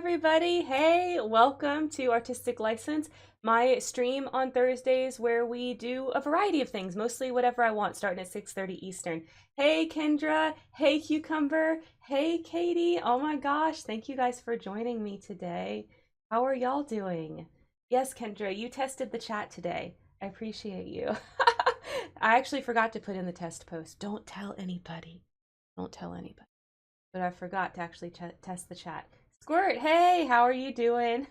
everybody. Hey, welcome to Artistic License, my stream on Thursdays where we do a variety of things, mostly whatever I want, starting at 6:30 Eastern. Hey, Kendra. Hey, Cucumber. Hey, Katie. Oh my gosh, thank you guys for joining me today. How are y'all doing? Yes, Kendra, you tested the chat today. I appreciate you. I actually forgot to put in the test post. Don't tell anybody. Don't tell anybody. But I forgot to actually test the chat. Squirt, hey, how are you doing?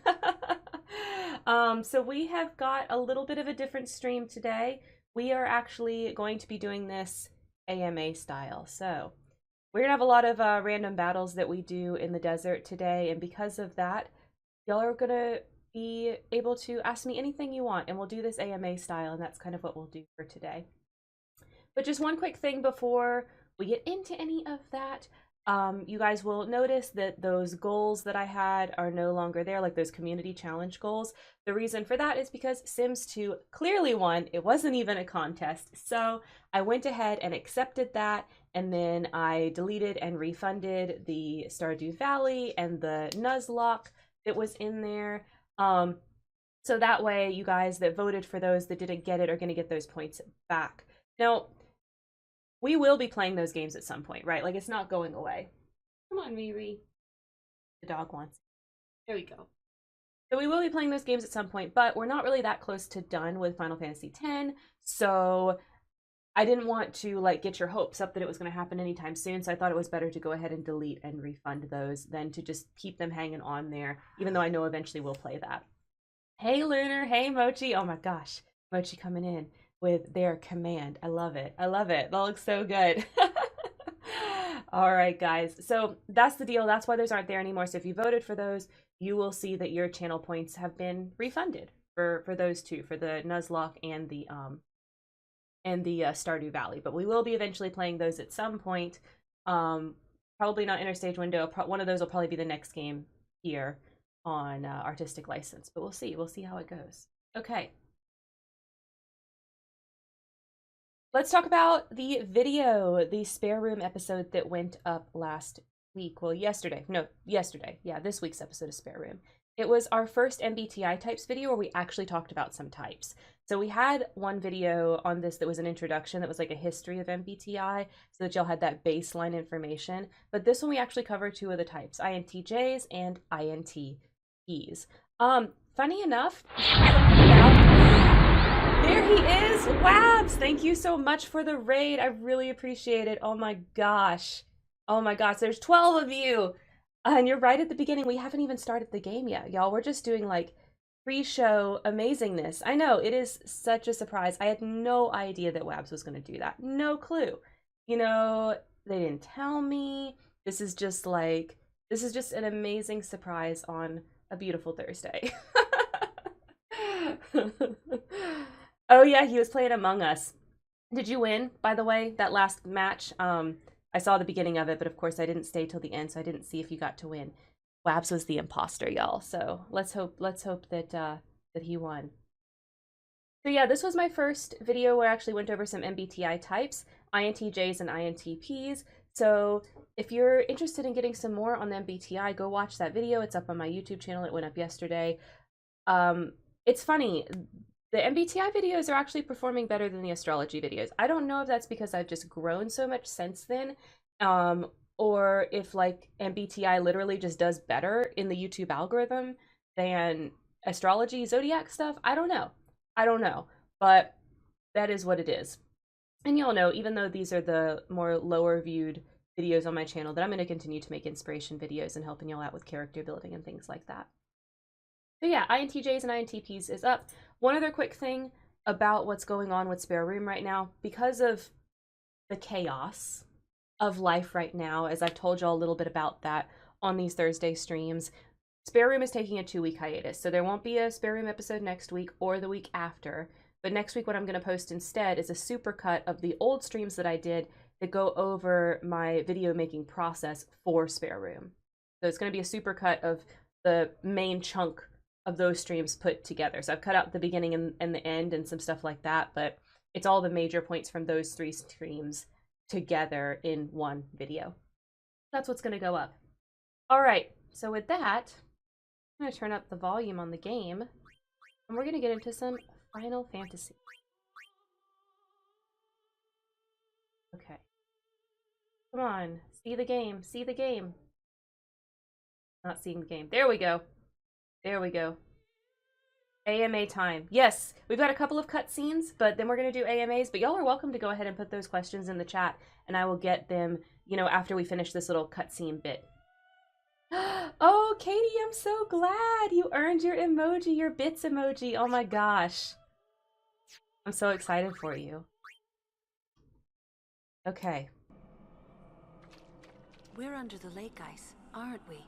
So we have got a little bit of a different stream today. We are actually going to be doing this AMA style. So we're gonna have a lot of random battles that we do in the desert today, and because of that, y'all are gonna be able to ask me anything you want, and we'll do this AMA style, and that's kind of what we'll do for today. But just one quick thing before we get into any of that. You guys will notice that those goals that I had are no longer there, like those community challenge goals. The reason for that is because Sims 2 clearly won. It wasn't even a contest. So I went ahead and accepted that, and then I deleted and refunded the Stardew Valley and the Nuzlocke that was in there. So that way you guys that voted for those that didn't get it are going to get those points back. Now, we will be playing those games at some point, right? Like, it's not going away. Come on, Riri. The dog wants it. There we go. So we will be playing those games at some point, but we're not really that close to done with Final Fantasy X, so I didn't want to, like, get your hopes up that it was going to happen anytime soon, so I thought it was better to go ahead and delete and refund those than to just keep them hanging on there, even though I know eventually we'll play that. Hey, Lunar. Hey, Mochi. Oh my gosh. Mochi coming in with their command. I love it. I love it. That looks so good. All right, guys. So that's the deal. That's why those aren't there anymore. So if you voted for those, you will see that your channel points have been refunded for those two, for the Nuzlocke and the Stardew Valley. But we will be eventually playing those at some point. Probably not Interstage Window. One of those will probably be the next game here on Artistic License. But we'll see. We'll see how it goes. Okay. Let's talk about the video, the spare room episode that went up last week. Well, yesterday. No, yesterday. Yeah, this week's episode of Spare Room. It was our first MBTI types video where we actually talked about some types. So we had one video on this that was an introduction that was like a history of MBTI so that y'all had that baseline information. But this one we actually covered two of the types, INTJs and INTPs. Funny enough, there he is! Wabs! Thank you so much for the raid. I really appreciate it. Oh my gosh. Oh my gosh, there's 12 of you! And you're right at the beginning. We haven't even started the game yet, y'all. We're just doing like pre-show amazingness. I know, it is such a surprise. I had no idea that Wabs was going to do that. No clue. You know, they didn't tell me. This is just an amazing surprise on a beautiful Thursday. Oh yeah, he was playing Among Us. Did you win, by the way, that last match? I saw the beginning of it, but of course I didn't stay till the end, so I didn't see if you got to win. Wabs was the imposter, y'all. So let's hope that that he won. So yeah, this was my first video where I actually went over some MBTI types, INTJs and INTPs. So if you're interested in getting some more on the MBTI, go watch that video. It's up on my YouTube channel. It went up yesterday. It's funny. The MBTI videos are actually performing better than the astrology videos. I don't know if that's because I've just grown so much since then, or if like MBTI literally just does better in the YouTube algorithm than astrology, zodiac stuff. I don't know, but that is what it is. And y'all know, even though these are the more lower viewed videos on my channel, that I'm going to continue to make inspiration videos and helping y'all out with character building and things like that. So yeah, INTJs and INTPs is up. One other quick thing about what's going on with Spare Room right now, because of the chaos of life right now, as I've told y'all a little bit about that on these Thursday streams, Spare Room is taking a 2-week hiatus. So there won't be a Spare Room episode next week or the week after. But next week what I'm going to post instead is a supercut of the old streams that I did that go over my video making process for Spare Room. So it's going to be a supercut of the main chunk of those streams put together. So I've cut out the beginning and the end and some stuff like that, but it's all the major points from those 3 streams together in one video. That's what's going to go up. All right, so with that, I'm gonna turn up the volume on the game, and we're gonna get into some Final Fantasy. Okay. Come on, see the game, see the game. Not seeing the game. There we go. There we go. AMA time. Yes, we've got a couple of cutscenes, but then we're going to do AMAs. But y'all are welcome to go ahead and put those questions in the chat, and I will get them, you know, after we finish this little cutscene bit. Oh, Katie, I'm so glad you earned your emoji, your bits emoji. Oh my gosh. I'm so excited for you. Okay. We're under the lake ice, aren't we?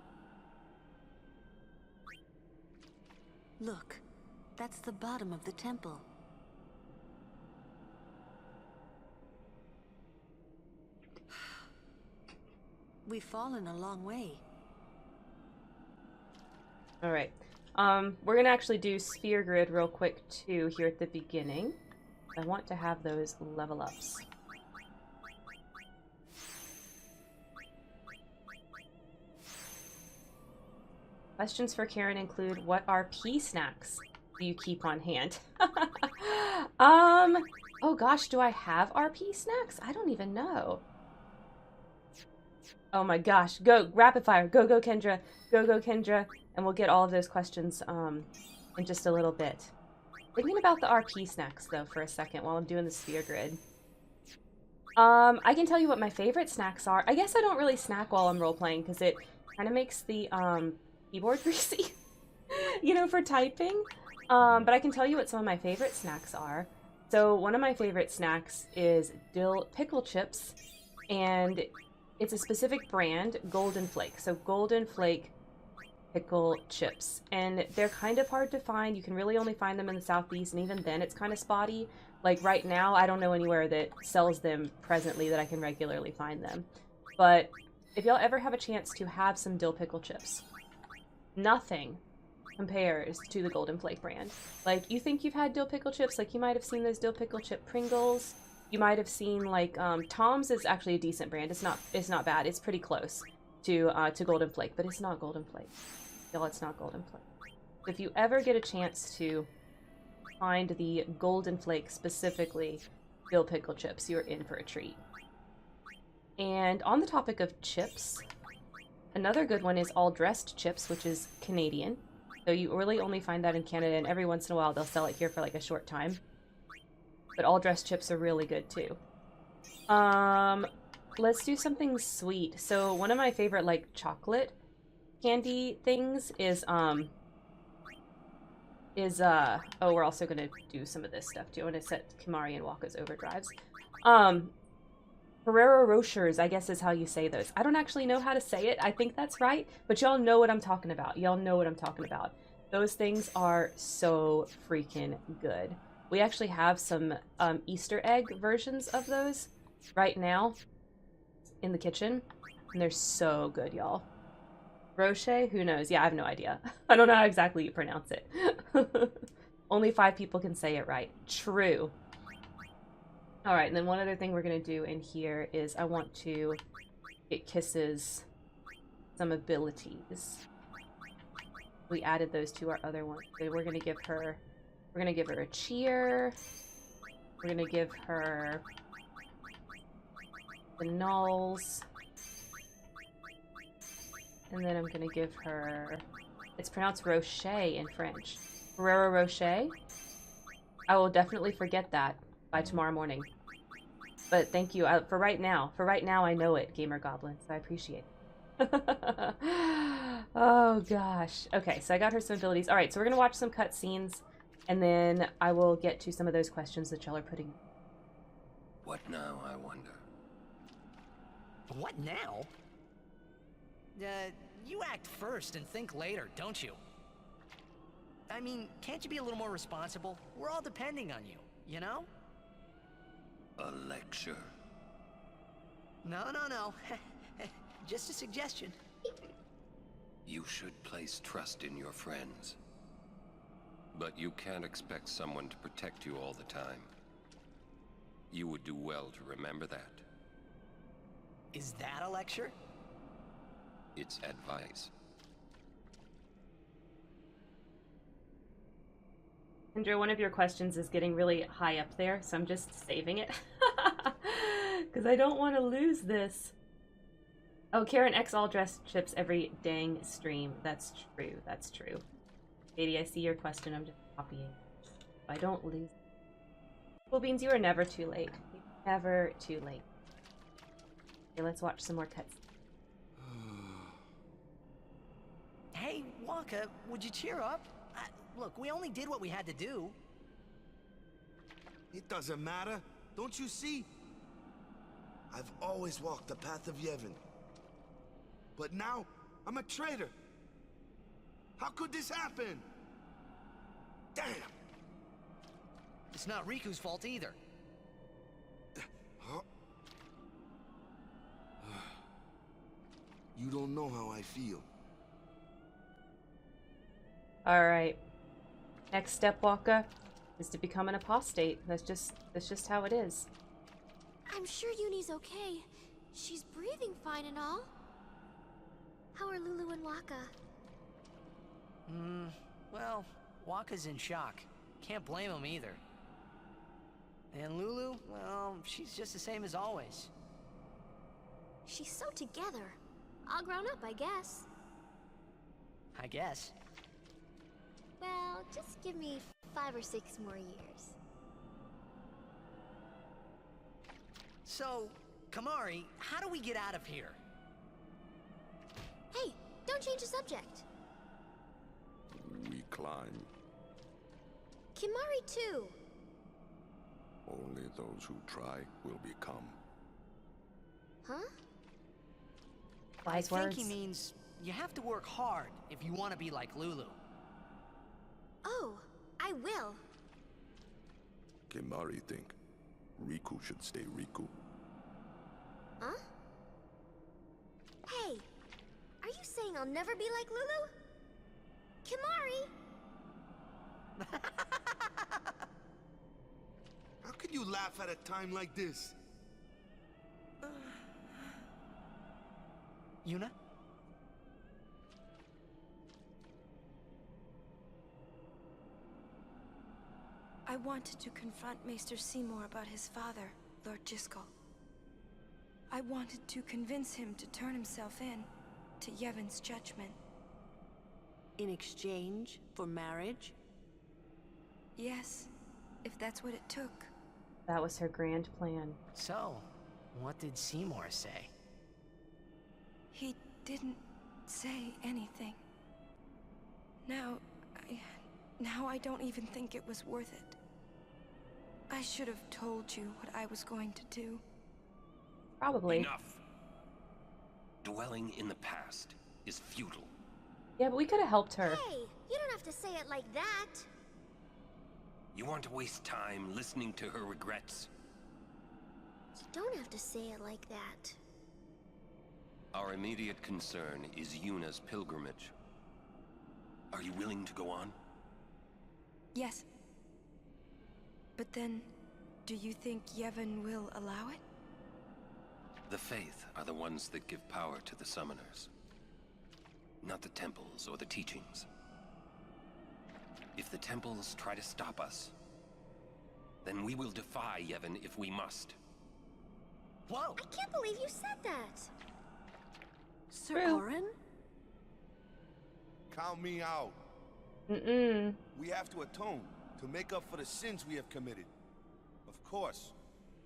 Look, that's the bottom of the temple. We've fallen a long way. All right. We're gonna actually do sphere grid real quick too here at the beginning. I want to have those level ups. Questions for Karen include, what RP snacks do you keep on hand? Oh gosh, do I have RP snacks? I don't even know. Oh my gosh, go, rapid fire, go, go, Kendra, go, go, Kendra, and we'll get all of those questions, in just a little bit. Thinking about the RP snacks, though, for a second while I'm doing the sphere grid. I can tell you what my favorite snacks are. I guess I don't really snack while I'm role-playing, because it kind of makes the, keyboard greasy, you know, for typing. But I can tell you what some of my favorite snacks are. So one of my favorite snacks is dill pickle chips, and it's a specific brand, Golden Flake. So Golden Flake pickle chips, and they're kind of hard to find. You can really only find them in the Southeast, and even then it's kind of spotty. Like right now, I don't know anywhere that sells them presently that I can regularly find them. But if y'all ever have a chance to have some dill pickle chips, nothing compares to the Golden Flake brand. Like, you think you've had dill pickle chips, like you might have seen those dill pickle chip Pringles. You might have seen like Tom's is actually a decent brand. It's not bad. It's pretty close to Golden Flake, but it's not Golden Flake. Y'all, it's not Golden Flake. If you ever get a chance to find the Golden Flake, specifically dill pickle chips, you're in for a treat. And on the topic of chips, another good one is all dressed chips, which is Canadian. So you really only find that in Canada, and every once in a while they'll sell it here for like a short time. But all dressed chips are really good too. Let's do something sweet. So one of my favorite like chocolate candy things is oh, we're also gonna do some of this stuff too. I want to set Kimari and Waka's overdrives. Ferrero Rochers, I guess is how you say those. I don't actually know how to say it. I think that's right, but y'all know what I'm talking about. Y'all know what I'm talking about. Those things are so freaking good. We actually have some Easter egg versions of those right now in the kitchen, and they're so good, y'all. Roche? Who knows? Yeah, I have no idea. I don't know how exactly you pronounce it. Only 5 people can say it right. True. All right, and then one other thing we're going to do in here is I want to get Kisses some abilities. We added those to our other one. So we're going to give her a cheer. We're going to give her the nulls. And then I'm going to give her, it's pronounced Roche in French. Ferrero Rocher. I will definitely forget that by tomorrow morning. But thank you for right now. For right now, I know it, Gamer Goblin, so I appreciate it. Oh gosh. Okay, so I got her some abilities. All right, so we're gonna watch some cutscenes, and then I will get to some of those questions that y'all are putting. What now, I wonder? What now? You act first and think later, don't you? I mean, can't you be a little more responsible? We're all depending on you, you know? A lecture? No. Just a suggestion. You should place trust in your friends. But you can't expect someone to protect you all the time. You would do well to remember that. Is that a lecture? It's advice. Andrew, one of your questions is getting really high up there, so I'm just saving it. Because I don't want to lose this. Oh, Karen X all dress chips every dang stream. That's true. That's true. Katie, I see your question. I'm just copying. I don't lose. Cool Beans, you are never too late. Never too late. Okay, let's watch some more cuts. Hey, Waka, would you cheer up? Look, we only did what we had to do. It doesn't matter. Don't you see? I've always walked the path of Yevon. But now, I'm a traitor. How could this happen? Damn! It's not Riku's fault either. Huh? You don't know how I feel. Alright. Next step, Waka, is to become an apostate. That's just how it is. I'm sure Yuni's okay. She's breathing fine and all. How are Lulu and Waka? Well, Waka's in shock. Can't blame him either. And Lulu, well, she's just the same as always. She's so together. All grown up, I guess. I guess. Well, just give me 5 or 6 more years. So, Kamari, how do we get out of here? Hey, don't change the subject. We climb. Kimari too. Only those who try will become. Huh? Wise I words. think he means you have to work hard if you want to be like Lulu. Oh, I will. Kimari think Riku should stay Riku. Huh? Hey, are you saying I'll never be like Lulu? Kimari! How can you laugh at a time like this? Yuna? I wanted to confront Maester Seymour about his father, Lord Jiskel. I wanted to convince him to turn himself in to Yevon's judgment. In exchange for marriage? Yes, if that's what it took. That was her grand plan. So, what did Seymour say? He didn't say anything. Now I don't even think it was worth it. I should have told you what I was going to do. Probably. Enough. Dwelling in the past is futile. Yeah, but we could have helped her. Hey, you don't have to say it like that. You want to waste time listening to her regrets? You don't have to say it like that. Our immediate concern is Yuna's pilgrimage. Are you willing to go on? Yes. But then, do you think Yevon will allow it? The Faith are the ones that give power to the summoners. Not the temples or the teachings. If the temples try to stop us, then we will defy Yevon if we must. Whoa! I can't believe you said that. Sir True. Orin? Count me out. Mm-mm. We have to atone to make up for the sins we have committed. Of course.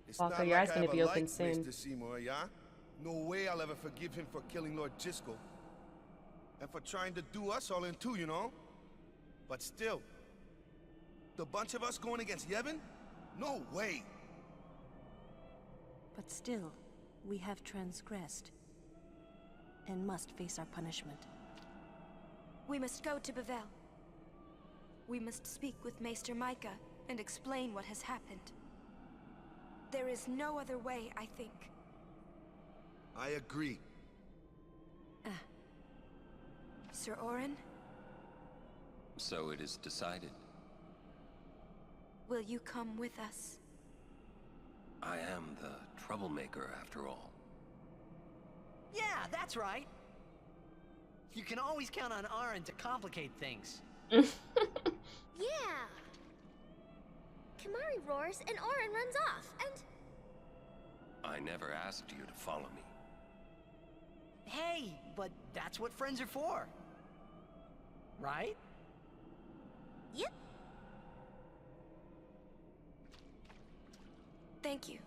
It's Walker, not your like eyes I gonna ever be open liked soon. Mr. Seymour, yeah? No way I'll ever forgive him for killing Lord Jiskel. And for trying to do us all in two, you know? But still, the bunch of us going against Yevon? No way! But still, we have transgressed. And must face our punishment. We must go to Bavel. We must speak with Maester Micah and explain what has happened. There is no other way, I think. I agree. Sir Orin, So it is decided. will you come with us? I am the troublemaker after all. Yeah, that's right. You can always count on Aaron to complicate things. Yeah. Kimari roars and Orin runs off, and... I never asked you to follow me. Hey, but that's what friends are for. Right? Yep. Thank you.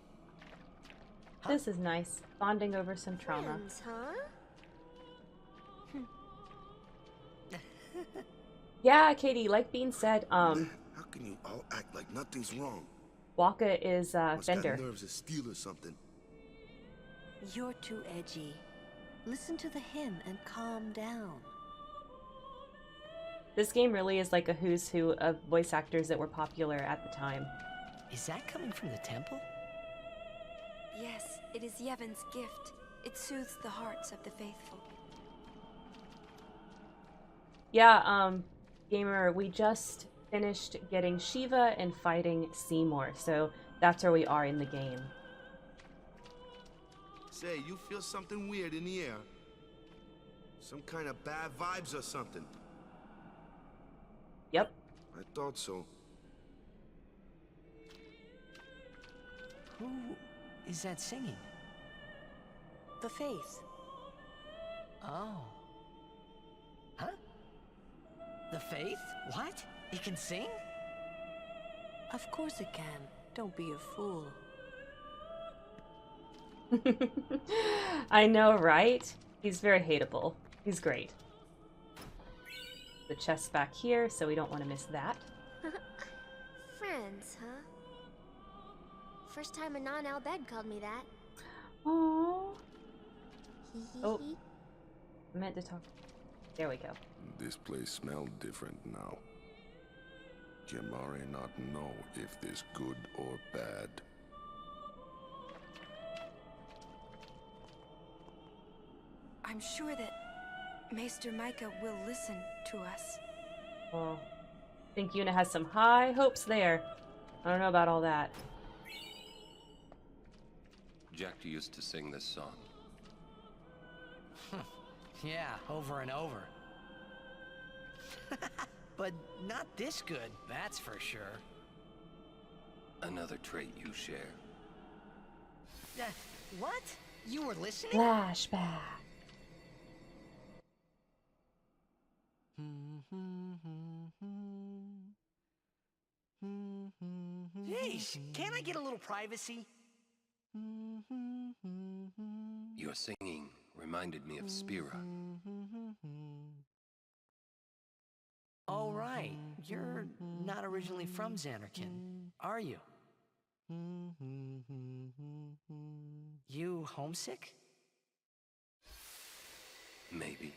This is nice. Bonding over some trauma. Friends, huh? Yeah, Katie, like Bean said, How can you all act like nothing's wrong? Waka is Must Bender. got nerves of steel or something. You're too edgy. Listen to the hymn and calm down. This game really is like a who's who of voice actors that were popular at the time. Is that coming from the temple? Yes, it is Yevon's gift. It soothes the hearts of the faithful. Yeah, Gamer, we just finished getting Shiva and fighting Seymour, so that's where we are in the game. Say, you feel something weird in the air? Some kind of bad vibes or something? Yep. I thought so. Who is that singing? The faith. Oh. Huh? The Faith? What? It can sing? Of course it can. Don't be a fool. I know, right? He's very hateable. He's great. The chest back here, so we don't want to miss that. Friends, huh? First time a non-Al bed called me that. Aww. Hee hee Oh. hee. I meant to talk. There we go. This place smells different now. Kimari not know if this good or bad. I'm sure that Maester Micah will listen to us. Well, I think Yuna has some high hopes there. I don't know about all that. Jack used to sing this song. Yeah, over and over. But not this good, that's for sure. Another trait you share. What? You were listening? Flashback. Jeez, can't I get a little privacy? Your singing reminded me of Spira. Oh, right. You're not originally from Xanarkand, are you? You homesick? Maybe.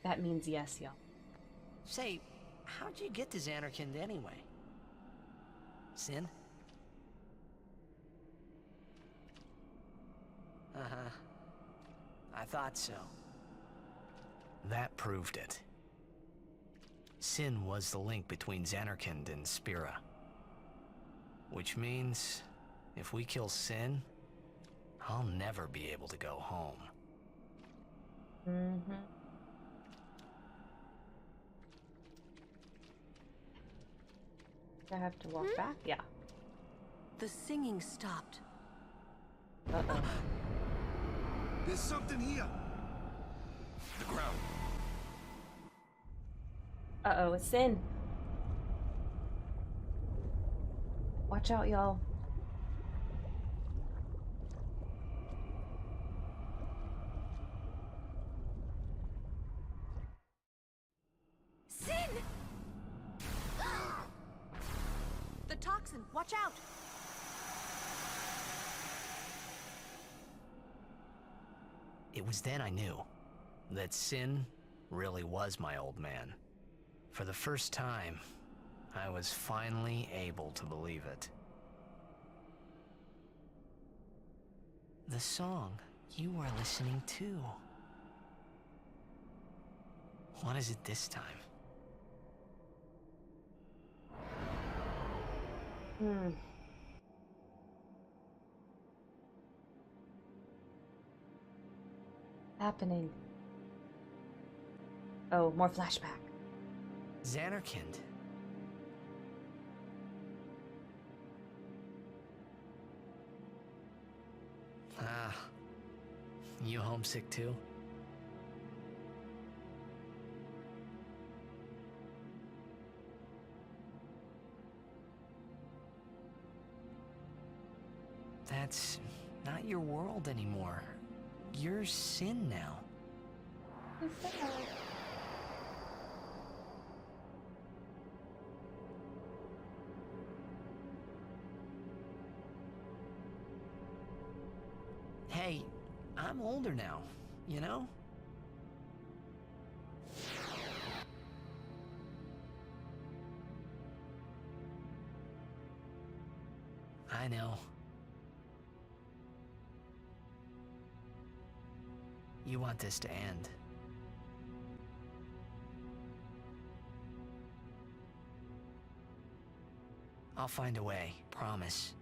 That means yes, y'all. Say, how'd you get to Xanarkand anyway? Sin? Uh-huh. I thought so. That proved it. Sin was the link between Xanarkand and Spira. Which means, if we kill Sin, I'll never be able to go home. Mm-hmm. I have to walk back? Yeah. The singing stopped. Uh-oh. There's something here. The ground. Uh-oh, it's Sin. Watch out, y'all. Sin! The toxin! Watch out! It was then I knew that Sin really was my old man. For the first time, I was finally able to believe it. The song you were listening to. What is it this time? Happening. Oh, more flashback. Xanarkand. Ah, you homesick too? That's not your world anymore. You're Sin now. Hey, I'm older now, you know? I know. You want this to end. I'll find a way, promise.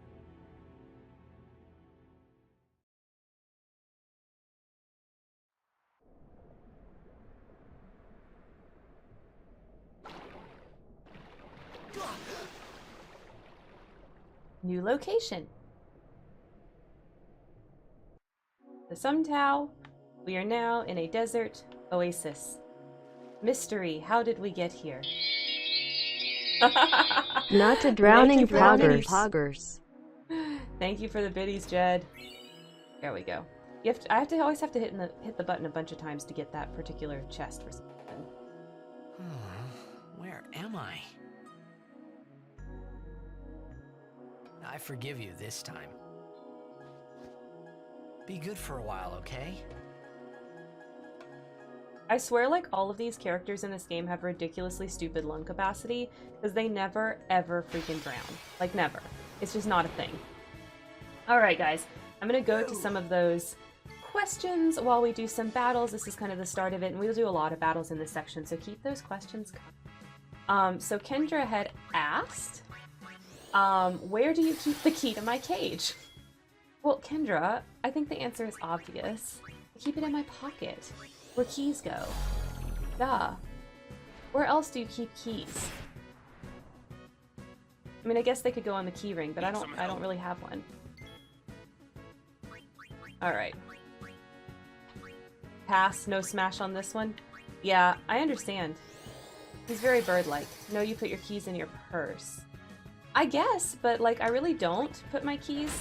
New location. The Sumtao. We are now in a desert oasis. Mystery, how did we get here? Not a drowning poggers. poggers. Thank you for the biddies, Jed. There we go. I always have to hit the button a bunch of times to get that particular chest for something. Where am I? I forgive you this time. Be good for a while, okay? I swear, like, all of these characters in this game have ridiculously stupid lung capacity because they never, ever freaking drown. Like, never. It's just not a thing. Alright, guys. I'm gonna go to some of those questions while we do some battles. This is kind of the start of it, and we'll do a lot of battles in this section, so keep those questions coming. So Kendra had asked, where do you keep the key to my cage? Well, Kendra, I think the answer is obvious. I keep it in my pocket, where keys go. Duh. Where else do you keep keys? I mean, I guess they could go on the key ring, but I don't really have one. Alright. Pass, no smash on this one? Yeah, I understand. He's very bird-like. No, you put your keys in your purse. I guess, but like, I really don't put my keys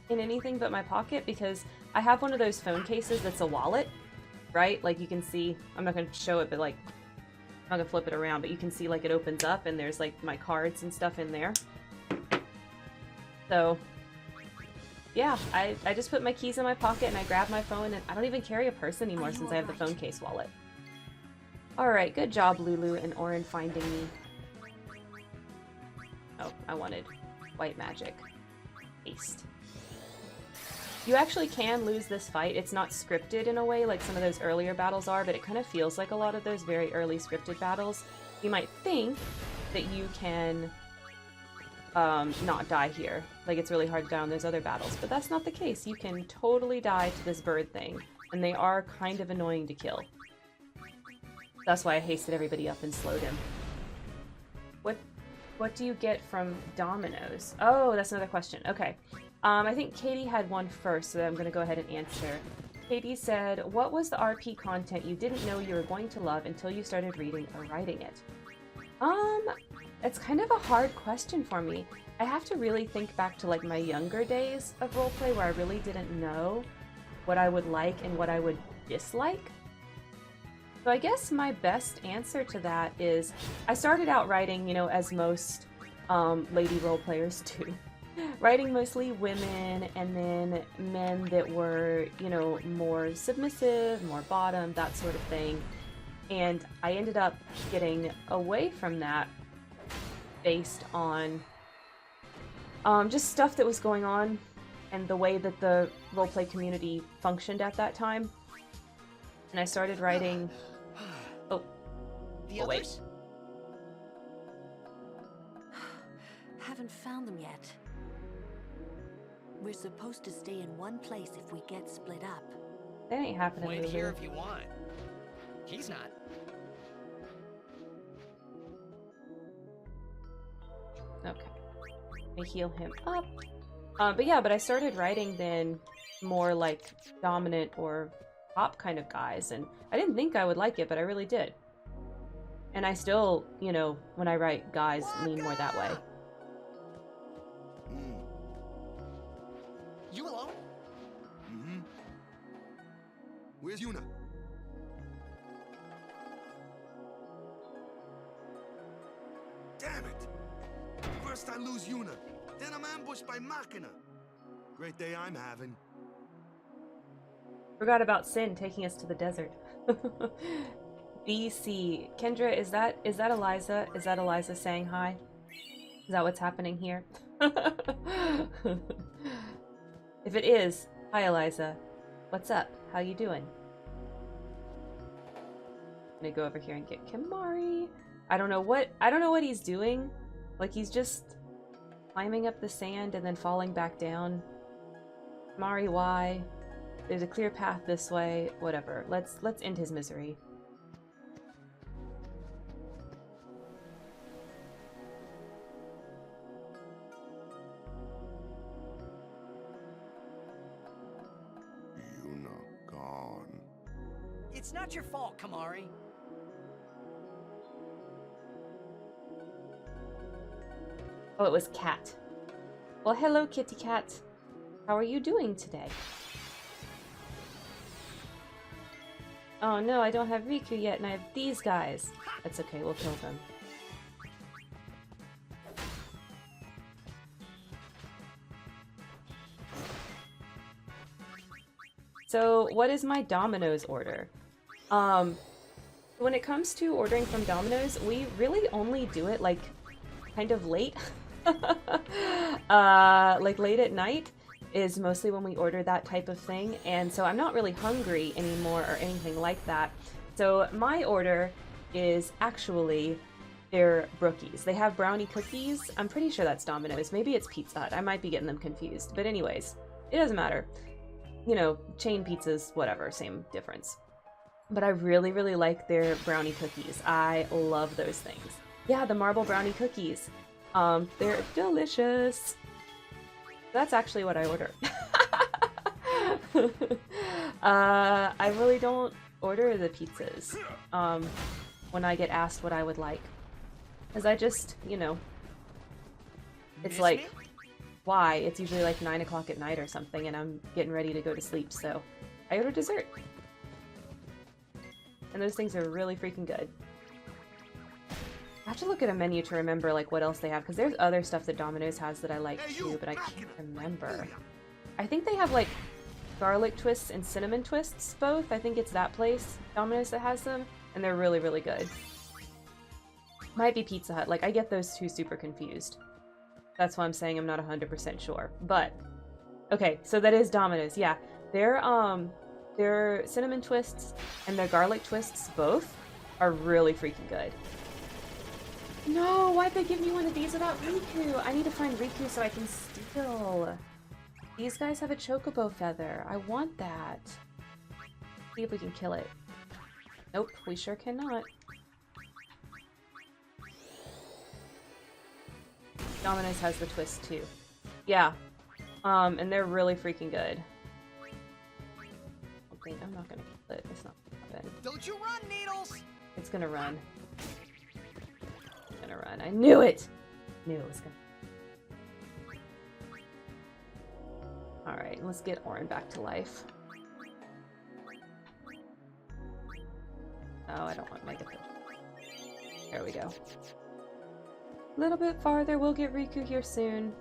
in anything but my pocket because I have one of those phone cases that's a wallet, right? Like, you can see, I'm not going to show it, but like, I'm not going to flip it around, but you can see like it opens up and there's like my cards and stuff in there. So, yeah, I just put my keys in my pocket and I grab my phone, and I don't even carry a purse anymore since I have the phone case wallet. Alright, good job, Lulu and Orin, finding me. Oh, I wanted white magic. Haste. You actually can lose this fight. It's not scripted in a way like some of those earlier battles are, but it kind of feels like a lot of those very early scripted battles. You might think that you can not die here. Like, it's really hard to die on those other battles, but that's not the case. You can totally die to this bird thing, and they are kind of annoying to kill. That's why I hasted everybody up and slowed him. What do you get from Domino's? Oh, that's another question. Okay. I think Katie had one first, so I'm going to go ahead and answer. Katie said, what was the RP content you didn't know you were going to love until you started reading or writing it? It's kind of a hard question for me. I have to really think back to like my younger days of roleplay where I really didn't know what I would like and what I would dislike. So I guess my best answer to that is I started out writing, you know, as most lady roleplayers do. Writing mostly women and then men that were, you know, more submissive, more bottom, that sort of thing. And I ended up getting away from that based on just stuff that was going on and the way that the roleplay community functioned at that time. And I started writing... Oh, wait. Haven't found them yet. We're supposed to stay in one place if we get split up. That ain't happening, Wait Lulu. here if you want. He's not. Okay. I heal him up. But yeah, but I started writing then more like dominant or top kind of guys, and I didn't think I would like it, but I really did. And I still, you know, when I write guys, lean more that way. You alone? Mm-hmm. Where's Yuna? Damn it! First I lose Yuna, then I'm ambushed by Machina. Great day I'm having. Forgot about Sin taking us to the desert. BC. Kendra, is that Eliza? Is that Eliza saying hi? Is that what's happening here? If it is, hi Eliza. What's up? How you doing? I'm gonna go over here and get Kimari. I don't know what he's doing. Like he's just climbing up the sand and then falling back down. Kimari, why? There's a clear path this way. Whatever. Let's end his misery. Yuna gone. It's not your fault, Kamari. Oh, it was Cat. Well, hello, Kitty Cat. How are you doing today? Oh no, I don't have Riku yet, and I have these guys. That's okay, we'll kill them. So, what is my Domino's order? When it comes to ordering from Domino's, we really only do it, like, kind of late. Like, late at night is mostly when we order that type of thing, and so I'm not really hungry anymore or anything like that. So my order is actually their brookies. They have brownie cookies. I'm pretty sure that's Domino's. Maybe it's Pizza Hut. I might be getting them confused. But anyways, it doesn't matter. You know, chain pizzas, whatever, same difference. But I really, really like their brownie cookies. I love those things. Yeah, the marble brownie cookies. They're delicious. That's actually what I order. I really don't order the pizzas when I get asked what I would like. Because I just, you know, it's like, why? It's usually like 9 o'clock at night or something, and I'm getting ready to go to sleep, so I order dessert. And those things are really freaking good. I have to look at a menu to remember like what else they have, because there's other stuff that Domino's has that I like too, but I can't remember. I think they have like garlic twists and cinnamon twists both. I think it's that place, Domino's, that has them, and they're really, really good. Might be Pizza Hut. Like, I get those two super confused. That's why I'm saying I'm not 100% sure. But, okay, so that is Domino's. Yeah, their cinnamon twists and their garlic twists both are really freaking good. No, why'd they give me one of these without Riku? I need to find Riku so I can steal. These guys have a chocobo feather. I want that. See if we can kill it. Nope, we sure cannot. Domino's has the twist too. Yeah. And they're really freaking good. Okay, I'm not gonna kill it. It's not gonna happen. Don't you run, Needles! It's gonna run. It's gonna run. I knew it! Knew it was gonna. Alright, let's get Orin back to life. Oh, I don't want my guitar. There we go. A little bit farther, we'll get Riku here soon.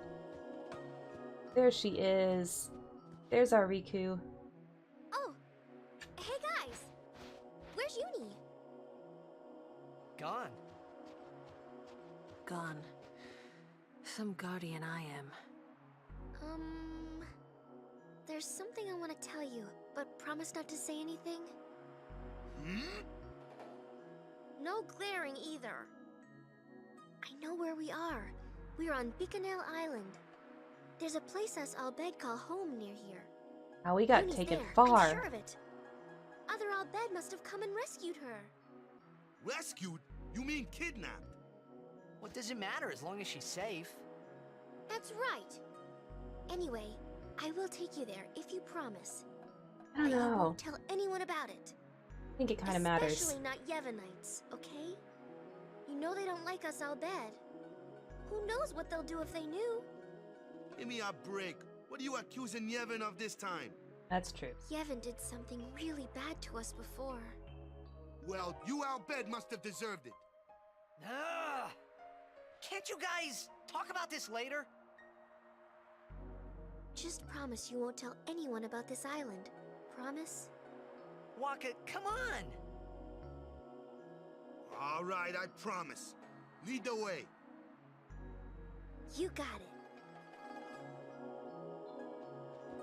There she is. There's our Riku. Oh, hey guys. Where's Uni? Gone. Gone. Some guardian I am. There's something I want to tell you, but promise not to say anything. No glaring either. I know where we are. We're on Bikanel Island. There's a place us Albed call home near here. How we got Uni's taken there, far. I'm sure of it. Other Albed must have come and rescued her. Rescued? You mean kidnapped? What does it matter as long as she's safe? That's right. Anyway, I will take you there if you promise. I don't But you know. won't tell anyone about it. I think it kind of matters. Especially not Yevonites, okay? You know they don't like us, I'll bet. Who knows what they'll do if they knew? Give me a break. What are you accusing Yevon of this time? That's true. Yevon did something really bad to us before. Well, you Al-Bed must have deserved it. Can't you guys talk about this later? Just promise you won't tell anyone about this island. Promise? Waka, come on! All right, I promise. Lead the way. You got it.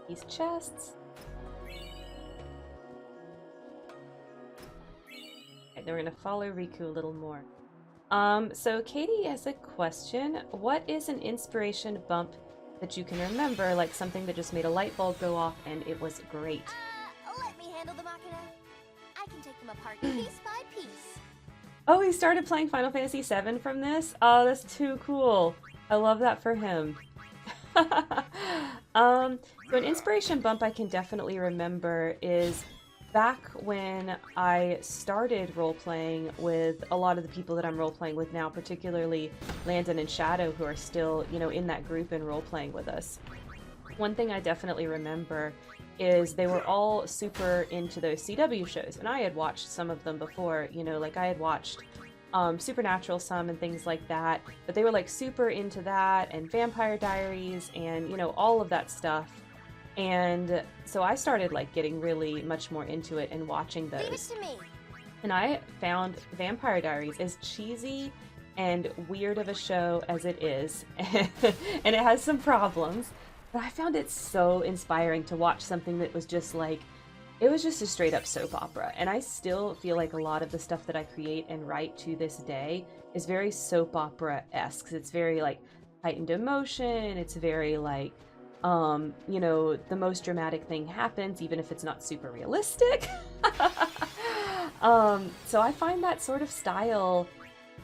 These chests. Okay, then we're gonna follow Riku a little more. So Katie has a question. What is an inspiration bump that you can remember, like something that just made a light bulb go off and it was great? Let me handle the Machina. I can take them apart piece by piece. Oh, he started playing Final Fantasy VII from this? Oh, that's too cool. I love that for him. So an inspiration bump I can definitely remember is back when I started role-playing with a lot of the people that I'm role-playing with now, particularly Landon and Shadow, who are still, you know, in that group and role-playing with us. One thing I definitely remember is they were all super into those CW shows, and I had watched some of them before, you know, like I had watched Supernatural some and things like that, but they were like super into that and Vampire Diaries and, you know, all of that stuff. And so I started like getting really much more into it and watching those. Leave it to me. And I found Vampire Diaries as cheesy and weird of a show as it is, and it has some problems, but I found it so inspiring to watch something that was just like, it was just a straight up soap opera. And I still feel like a lot of the stuff that I create and write to this day is very soap opera-esque. It's very like heightened emotion. It's very like, you know, the most dramatic thing happens, even if it's not super realistic. So I find that sort of style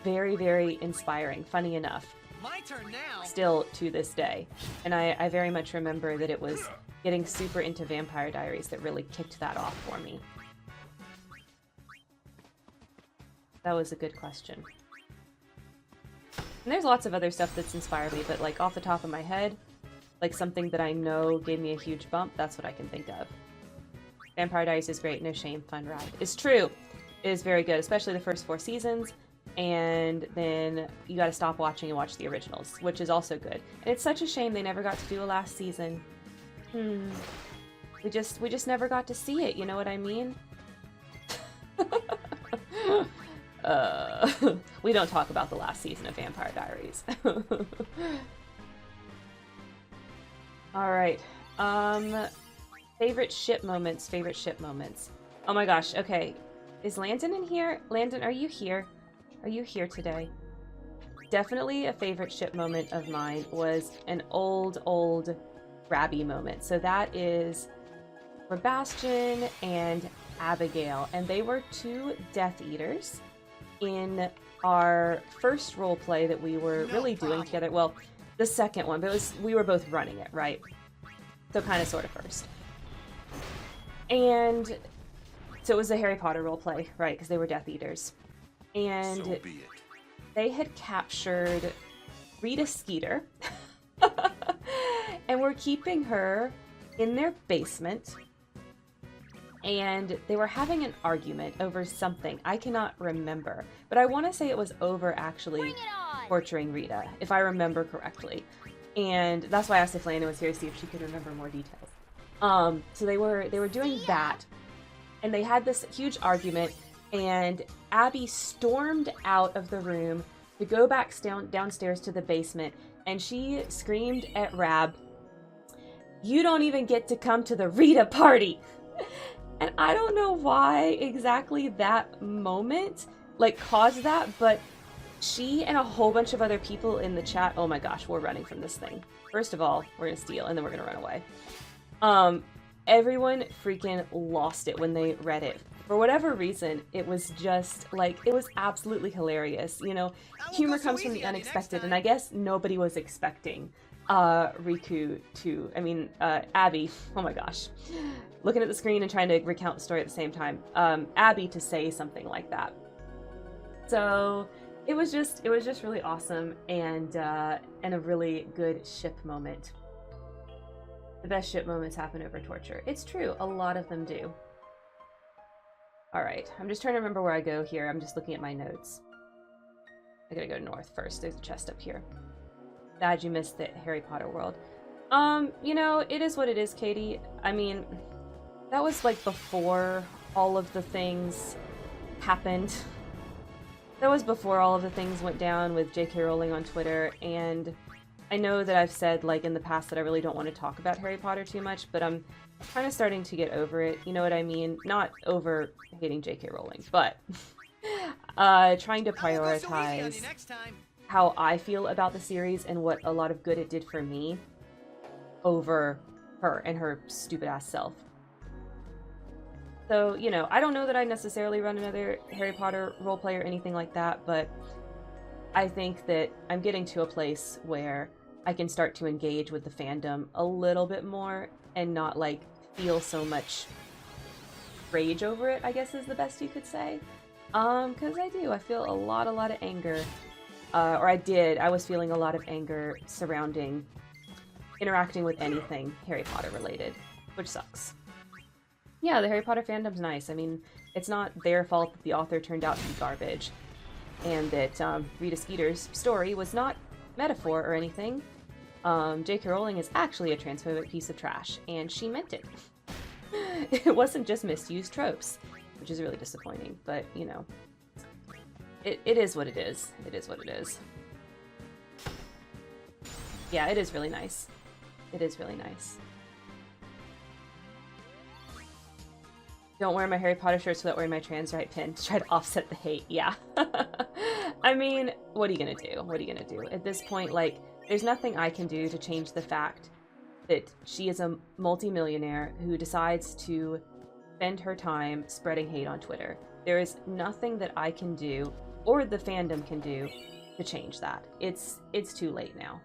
very, very inspiring, funny enough. My turn now! Still to this day. And I very much remember that it was getting super into Vampire Diaries that really kicked that off for me. That was a good question. And there's lots of other stuff that's inspired me, but like off the top of my head, like something that I know gave me a huge bump, that's what I can think of. Vampire Diaries is great, no shame, fun ride. It's true. It is very good, especially the first 4 seasons. And then you gotta stop watching and watch the originals, which is also good. And it's such a shame they never got to do a last season. We just never got to see it, you know what I mean? We don't talk about the last season of Vampire Diaries. Alright. Favorite ship moments, favorite ship moments. Oh my gosh, okay. Is Landon in here? Landon, are you here? Are you here today? Definitely a favorite ship moment of mine was an old Grabby moment. So that is Sebastian and Abigail, and they were 2 Death Eaters in our first role play that we were really doing together. Well, the second one, but we were both running it, right? So kind of sort of first. And so it was a Harry Potter role play, right? Because they were Death Eaters. And So be it. they had captured Rita Skeeter and were keeping her in their basement. And they were having an argument over something. I cannot remember. But I want to say it was over actually torturing Rita, if I remember correctly. And that's why I asked if Landon was here to see if she could remember more details. So they were doing that. And they had this huge argument. And Abby stormed out of the room to go back downstairs to the basement. And she screamed at Rab, "You don't even get to come to the Rita party!" And I don't know why exactly that moment like caused that, but she and a whole bunch of other people in the chat, oh my gosh, we're running from this thing. First of all, we're gonna steal and then we're gonna run away. Everyone freaking lost it when they read it. For whatever reason, it was just like, it was absolutely hilarious. You know, humor comes from the unexpected, and I guess nobody was expecting Riku to, Abby, oh my gosh, looking at the screen and trying to recount the story at the same time, Abby to say something like that. So it was just really awesome, and a really good ship moment. The best ship moments happen over torture. It's true, a lot of them do. Alright, I'm just trying to remember where I go here. I'm just looking at my notes. I gotta go north first. There's a chest up here. Sad you missed the Harry Potter world. It is what it is, Katie. I mean, that was like before all of the things happened. That was before all of the things went down with J.K. Rowling on Twitter, and I know that I've said, like, in the past that I really don't want to talk about Harry Potter too much, but I'm kind of starting to get over it, you know what I mean? Not over hating J.K. Rowling, but trying to prioritize how I feel about the series and what a lot of good it did for me over her and her stupid-ass self. So, I don't know that I necessarily run another Harry Potter roleplay or anything like that, but I think that I'm getting to a place where I can start to engage with the fandom a little bit more and not, like, feel so much rage over it, I guess is the best you could say. Because I feel a lot of anger. I was feeling a lot of anger surrounding interacting with anything Harry Potter related, which sucks. Yeah, the Harry Potter fandom's nice. I mean, it's not their fault that the author turned out to be garbage, and that Rita Skeeter's story was not metaphor or anything. J.K. Rowling is actually a transphobic piece of trash, and she meant it. It wasn't just misused tropes, which is really disappointing, but, it is what it is. It is what it is. Yeah, it is really nice. It is really nice. Don't wear my Harry Potter shirts without wearing my trans right pin to try to offset the hate. Yeah. I mean, what are you gonna do? What are you gonna do? At this point, like, there's nothing I can do to change the fact that she is a multimillionaire who decides to spend her time spreading hate on Twitter. There is nothing that I can do, or the fandom can do, to change that. It's too late now,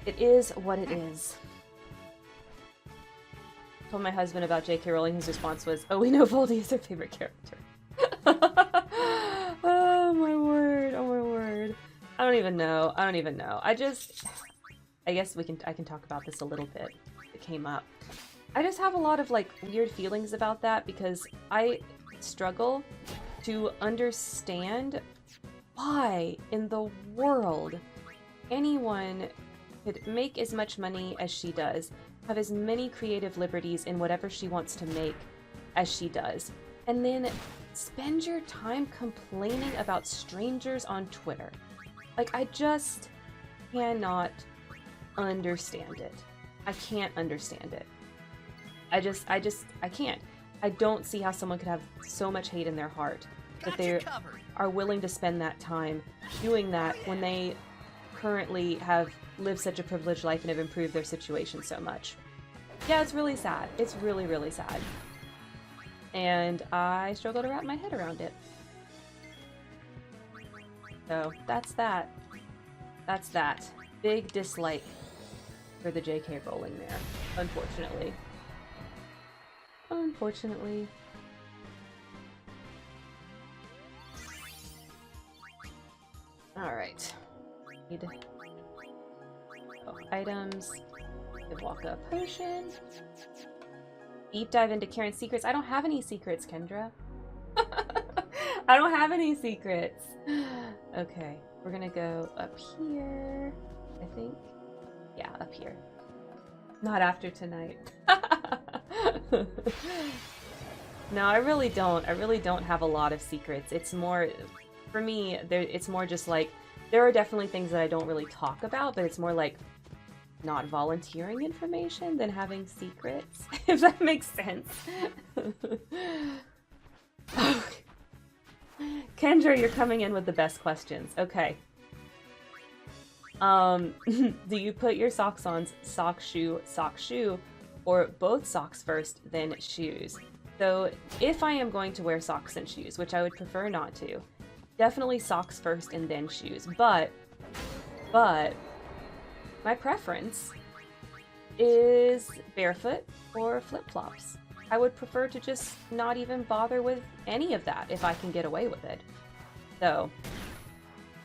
It is what it is. I told my husband about J.K. Rowling, his response was, "Oh, we know Voldy is her favorite character." Oh my word, oh my word. I don't even know. I guess I can talk about this a little bit. It came up. I just have a lot of, like, weird feelings about that because I struggle to understand why in the world anyone could make as much money as she does, have as many creative liberties in whatever she wants to make as she does, and then spend your time complaining about strangers on Twitter. Like, I just cannot understand it. I can't understand it. I can't. I don't see how someone could have so much hate in their heart that they are willing to spend that time doing that when they currently have lived such a privileged life and have improved their situation so much. Yeah, it's really sad. It's really, really sad. And I struggle to wrap my head around it. So, that's that. That's that. Big dislike for the J.K. Rowling there, unfortunately. Unfortunately. Alright. Need items. Could walk up potion. Deep dive into Karen's secrets. I don't have any secrets, Kendra. I don't have any secrets. Okay, we're gonna go up here, I think. Yeah, up here. Not after tonight. No, I really don't. I really don't have a lot of secrets. It's more, for me, it's more just like, there are definitely things that I don't really talk about, but it's more like not volunteering information than having secrets, if that makes sense. Kendra, you're coming in with the best questions. Okay. Do you put your socks on sock, shoe, or both socks first, then shoes? So if I am going to wear socks and shoes, which I would prefer not to, definitely socks first and then shoes. But my preference is barefoot or flip-flops. I would prefer to just not even bother with any of that if I can get away with it. So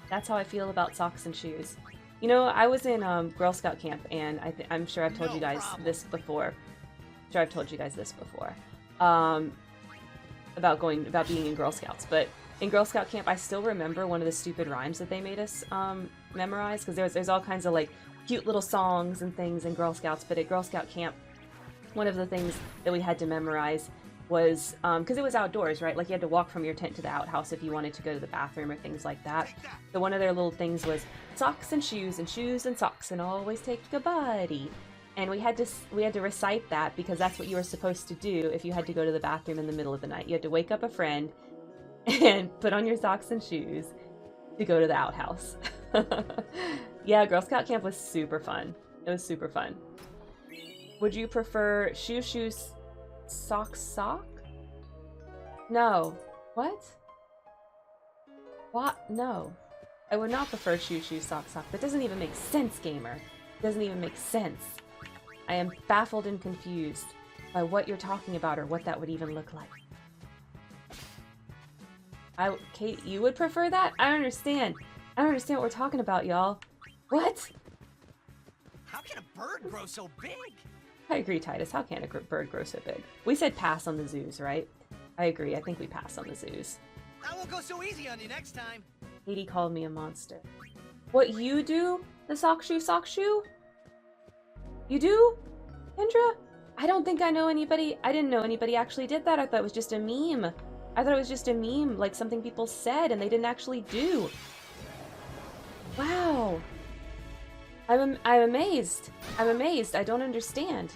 that's how I feel about socks and shoes. You know, I was in Girl Scout camp, and I'm sure I've told you guys this before. About being in Girl Scouts. But in Girl Scout camp, I still remember one of the stupid rhymes that they made us memorize, because there's all kinds of like cute little songs and things in Girl Scouts. But at Girl Scout camp, one of the things that we had to memorize was, because it was outdoors, right? Like you had to walk from your tent to the outhouse if you wanted to go to the bathroom or things like that. So one of their little things was socks and shoes and socks and always take a buddy. And we had to recite that because that's what you were supposed to do if you had to go to the bathroom in the middle of the night. You had to wake up a friend and put on your socks and shoes to go to the outhouse. Yeah, Girl Scout camp was super fun. It was super fun. Would you prefer shoes, sock? No. What? What? No. I would not prefer shoes, sock. That doesn't even make sense, gamer. It doesn't even make sense. I am baffled and confused by what you're talking about or what that would even look like. Kate, you would prefer that? I don't understand. I don't understand what we're talking about, y'all. What? How can a bird grow so big? I agree, Titus. How can a bird grow so big? We said pass on the zoos, right? I agree. I think we pass on the zoos. I won't go so easy on you next time. Katie called me a monster. What, you do? The sock shoe? You do, Kendra? I don't think I know anybody. I didn't know anybody actually did that. I thought it was just a meme. I thought it was just a meme, like something people said and they didn't actually do. Wow. I'm amazed. I'm amazed. I don't understand.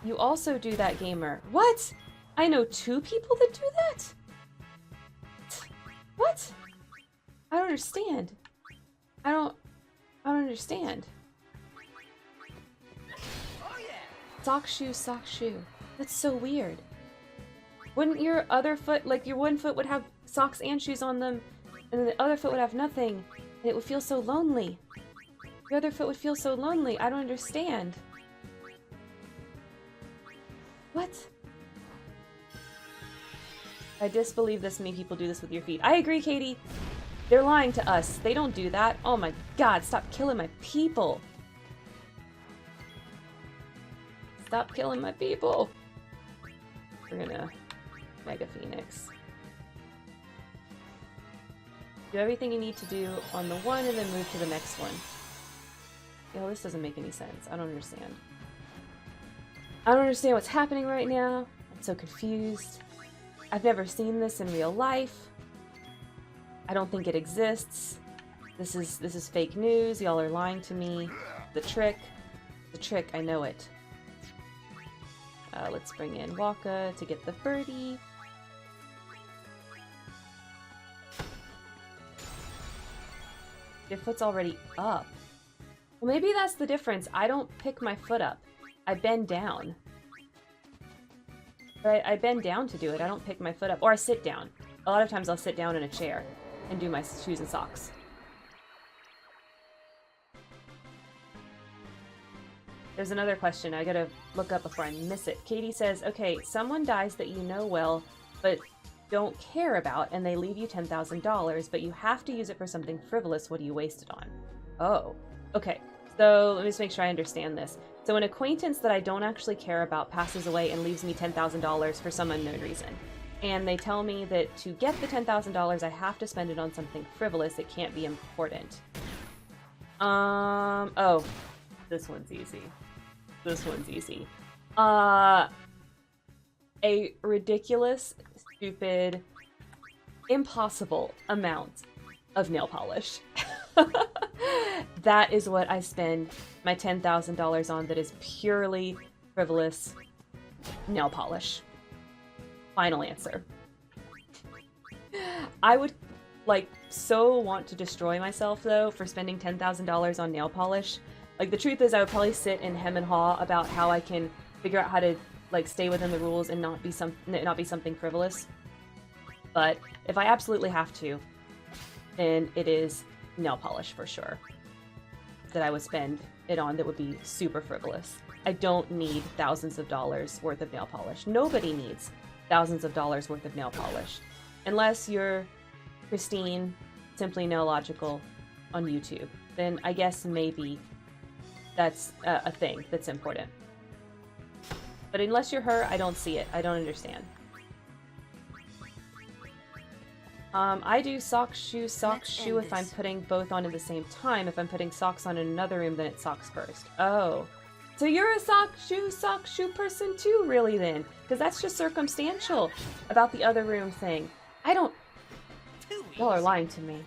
You also do that, gamer. What? I know 2 people that do that? What? I don't understand. I don't understand. Oh yeah. Sock shoe. That's so weird. Wouldn't your other foot, like your one foot would have socks and shoes on them, and then the other foot would have nothing, and it would feel so lonely. Your other foot would feel so lonely. I don't understand. What? I disbelieve this many people do this with your feet. I agree, Katie. They're lying to us. They don't do that. Oh my god, stop killing my people. Stop killing my people. We're gonna Mega Phoenix. Do everything you need to do on the one and then move to the next one. Yo, this doesn't make any sense. I don't understand. I don't understand what's happening right now. I'm so confused. I've never seen this in real life. I don't think it exists. This is fake news. Y'all are lying to me. The trick, I know it. Let's bring in Waka to get the birdie. Your foot's already up. Well, maybe that's the difference. I don't pick my foot up. I bend down. But I bend down to do it. I don't pick my foot up. Or I sit down. A lot of times I'll sit down in a chair and do my shoes and socks. There's another question I gotta look up before I miss it. Katie says, okay, someone dies that you know well, but don't care about, and they leave you $10,000, but you have to use it for something frivolous. What do you waste it on? Oh, okay. So let me just make sure I understand this. So an acquaintance that I don't actually care about passes away and leaves me $10,000 for some unknown reason. And they tell me that to get the $10,000, I have to spend it on something frivolous. It can't be important. Oh, this one's easy. This one's easy. A ridiculous, stupid, impossible amount of nail polish. That is what I spend my $10,000 on, that is purely frivolous nail polish. Final answer. I would, like, so want to destroy myself, though, for spending $10,000 on nail polish. Like, the truth is, I would probably sit and hem and haw about how I can figure out how to, like, stay within the rules and not be something frivolous. But if I absolutely have to, then it is nail polish for sure that I would spend it on. That would be super frivolous. I don't need thousands of dollars worth of nail polish. Nobody needs thousands of dollars worth of nail polish. Unless you're Christine, Simply Nailogical on YouTube. Then I guess maybe that's a thing that's important. But unless you're her, I don't see it. I don't understand. I do sock, shoe if I'm putting both on at the same time. If I'm putting socks on in another room, then it's socks first. Oh. So you're a sock, shoe person too, really, then? Because that's just circumstantial about the other room thing. I don't... Y'all are lying to me.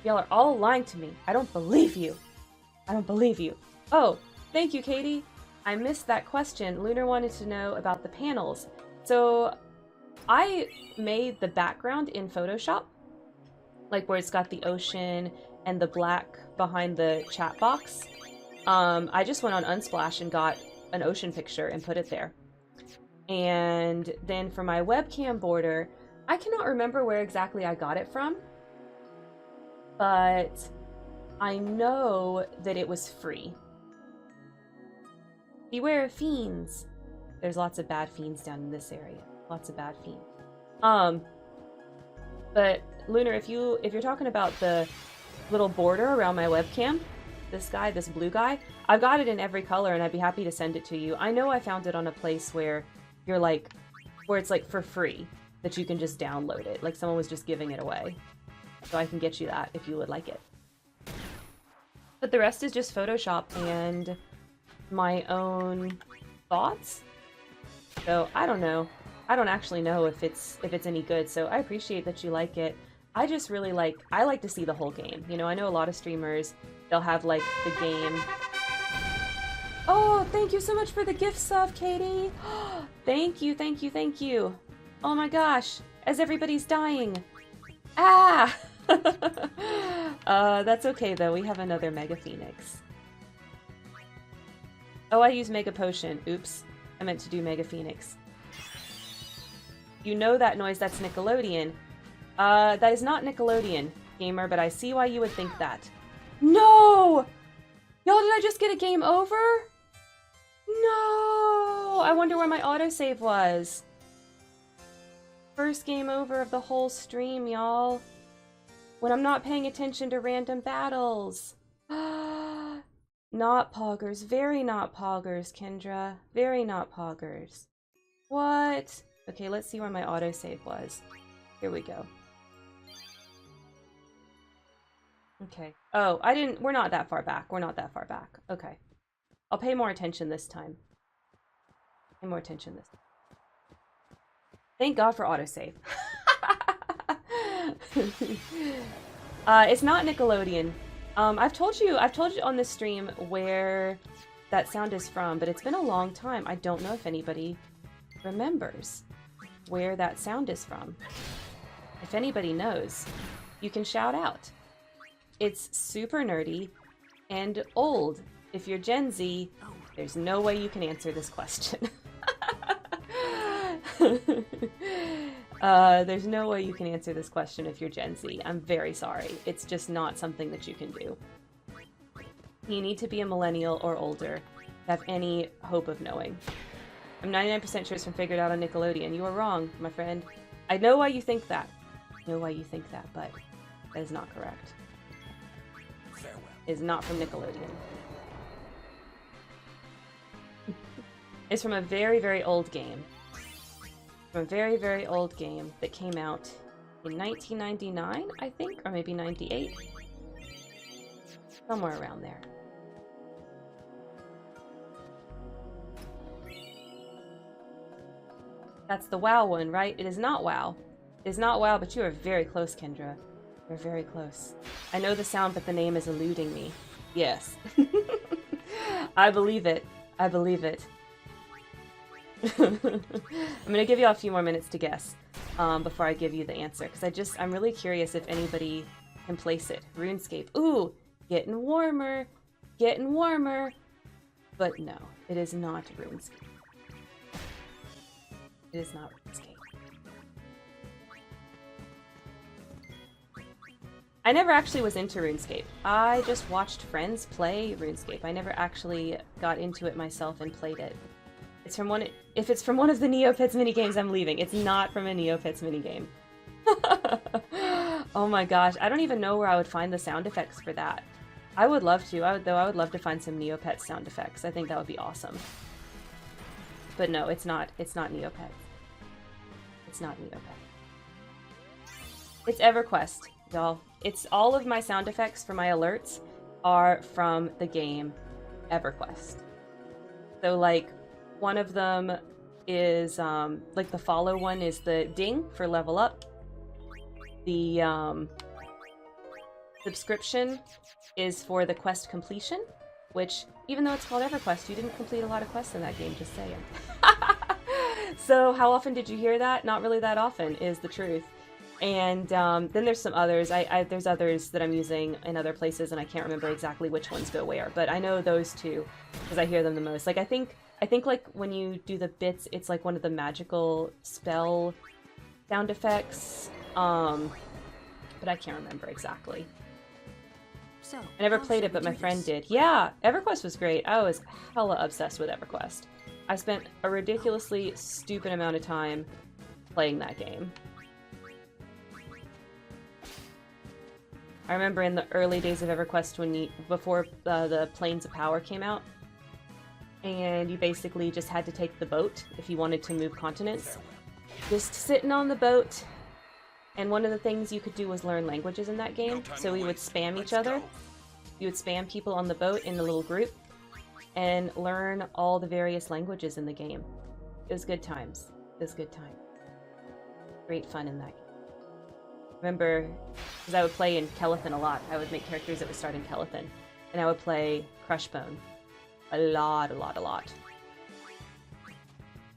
Y'all are all lying to me. I don't believe you. I don't believe you. Oh, thank you, Katie. I missed that question. Lunar wanted to know about the panels. So I made the background in Photoshop, like where it's got the ocean and the black behind the chat box. I just went on Unsplash and got an ocean picture and put it there. And then for my webcam border, I cannot remember where exactly I got it from, but I know that it was free. Beware of fiends. There's lots of bad fiends down in this area. Lots of bad fiends. But Lunar, if you're talking about the little border around my webcam, this guy, this blue guy, I've got it in every color and I'd be happy to send it to you. I know I found it on a place where you're like, where it's like for free, that you can just download it. Like someone was just giving it away. So I can get you that if you would like it. But the rest is just Photoshop and my own thoughts. So I don't know. I don't actually know if it's any good. So I appreciate that you like it. I just really I like to see the whole game. You know, I know a lot of streamers, they'll have like the game. Oh, thank you so much for the gift sub, Katie. Thank you, thank you, thank you. Oh my gosh, as everybody's dying. Ah! That's okay though, we have another Mega Phoenix. Oh, I use Mega Potion. Oops, I meant to do Mega Phoenix. You know that noise, that's Nickelodeon. That is not Nickelodeon, gamer, but I see why you would think that. No! Y'all, did I just get a game over? No! I wonder where my autosave was. First game over of the whole stream, y'all. When I'm not paying attention to random battles. Not poggers. Very not poggers, Kendra. Very not poggers. What? Okay, let's see where my autosave was. Here we go. Okay. Oh, we're not that far back. We're not that far back. Okay. I'll pay more attention this time. Pay more attention this time. Thank God for autosave. It's not Nickelodeon. I've told you on this stream where that sound is from, but it's been a long time. I don't know if anybody remembers where that sound is from. If anybody knows, you can shout out. It's super nerdy and old. If you're Gen Z, there's no way you can answer this question. There's no way you can answer this question if you're Gen Z. I'm very sorry. It's just not something that you can do. You need to be a millennial or older to have any hope of knowing. I'm 99% sure it's been figured out on Nickelodeon. You are wrong, my friend. I know why you think that. I know why you think that, but that is not correct. Farewell. It is not from Nickelodeon. It's from a very, very old game. From a very, very old game that came out in 1999, I think, or maybe 98. Somewhere around there. That's the WoW one, right? It is not WoW. It is not WoW, but you are very close, Kendra. You're very close. I know the sound, but the name is eluding me. Yes. I believe it. I believe it. I'm gonna give you a few more minutes to guess before I give you the answer, because I'm really curious if anybody can place it. RuneScape. Ooh, getting warmer, getting warmer. But no, it is not RuneScape. It is not RuneScape. I never actually was into RuneScape. I just watched friends play RuneScape. I never actually got into it myself and played it. It's from one. If it's from one of the Neopets minigames, I'm leaving. It's not from a Neopets minigame. Oh my gosh, I don't even know where I would find the sound effects for that. I would love to. I would love to find some Neopets sound effects. I think that would be awesome. But no, it's not. It's not Neopets. It's not Neopets. It's EverQuest, y'all. It's all of my sound effects for my alerts are from the game EverQuest. So like one of them is like the follow one is the ding for level up. The subscription is for the quest completion, which even though it's called EverQuest, you didn't complete a lot of quests in that game, just saying. So how often did you hear that? Not really that often is the truth. And then there's some others. There's others that I'm using in other places, and I can't remember exactly which ones go where. But I know those two because I hear them the most. Like I think like when you do the bits, it's like one of the magical spell sound effects. But I can't remember exactly. So, I never how played shall it, but we my do friend this? did. Yeah, EverQuest was great. I was hella obsessed with EverQuest. I spent a ridiculously stupid amount of time playing that game. I remember in the early days of EverQuest before the Planes of Power came out, and you basically just had to take the boat if you wanted to move continents. Just sitting on the boat, and one of the things you could do was learn languages in that game, so we would spam each other. You would spam people on the boat in a little group, and learn all the various languages in the game. It was good times. It was good time. Great fun in that game. Remember, because I would play in Kelethin a lot. I would make characters that would start in Kelethin. And I would play Crushbone. A lot.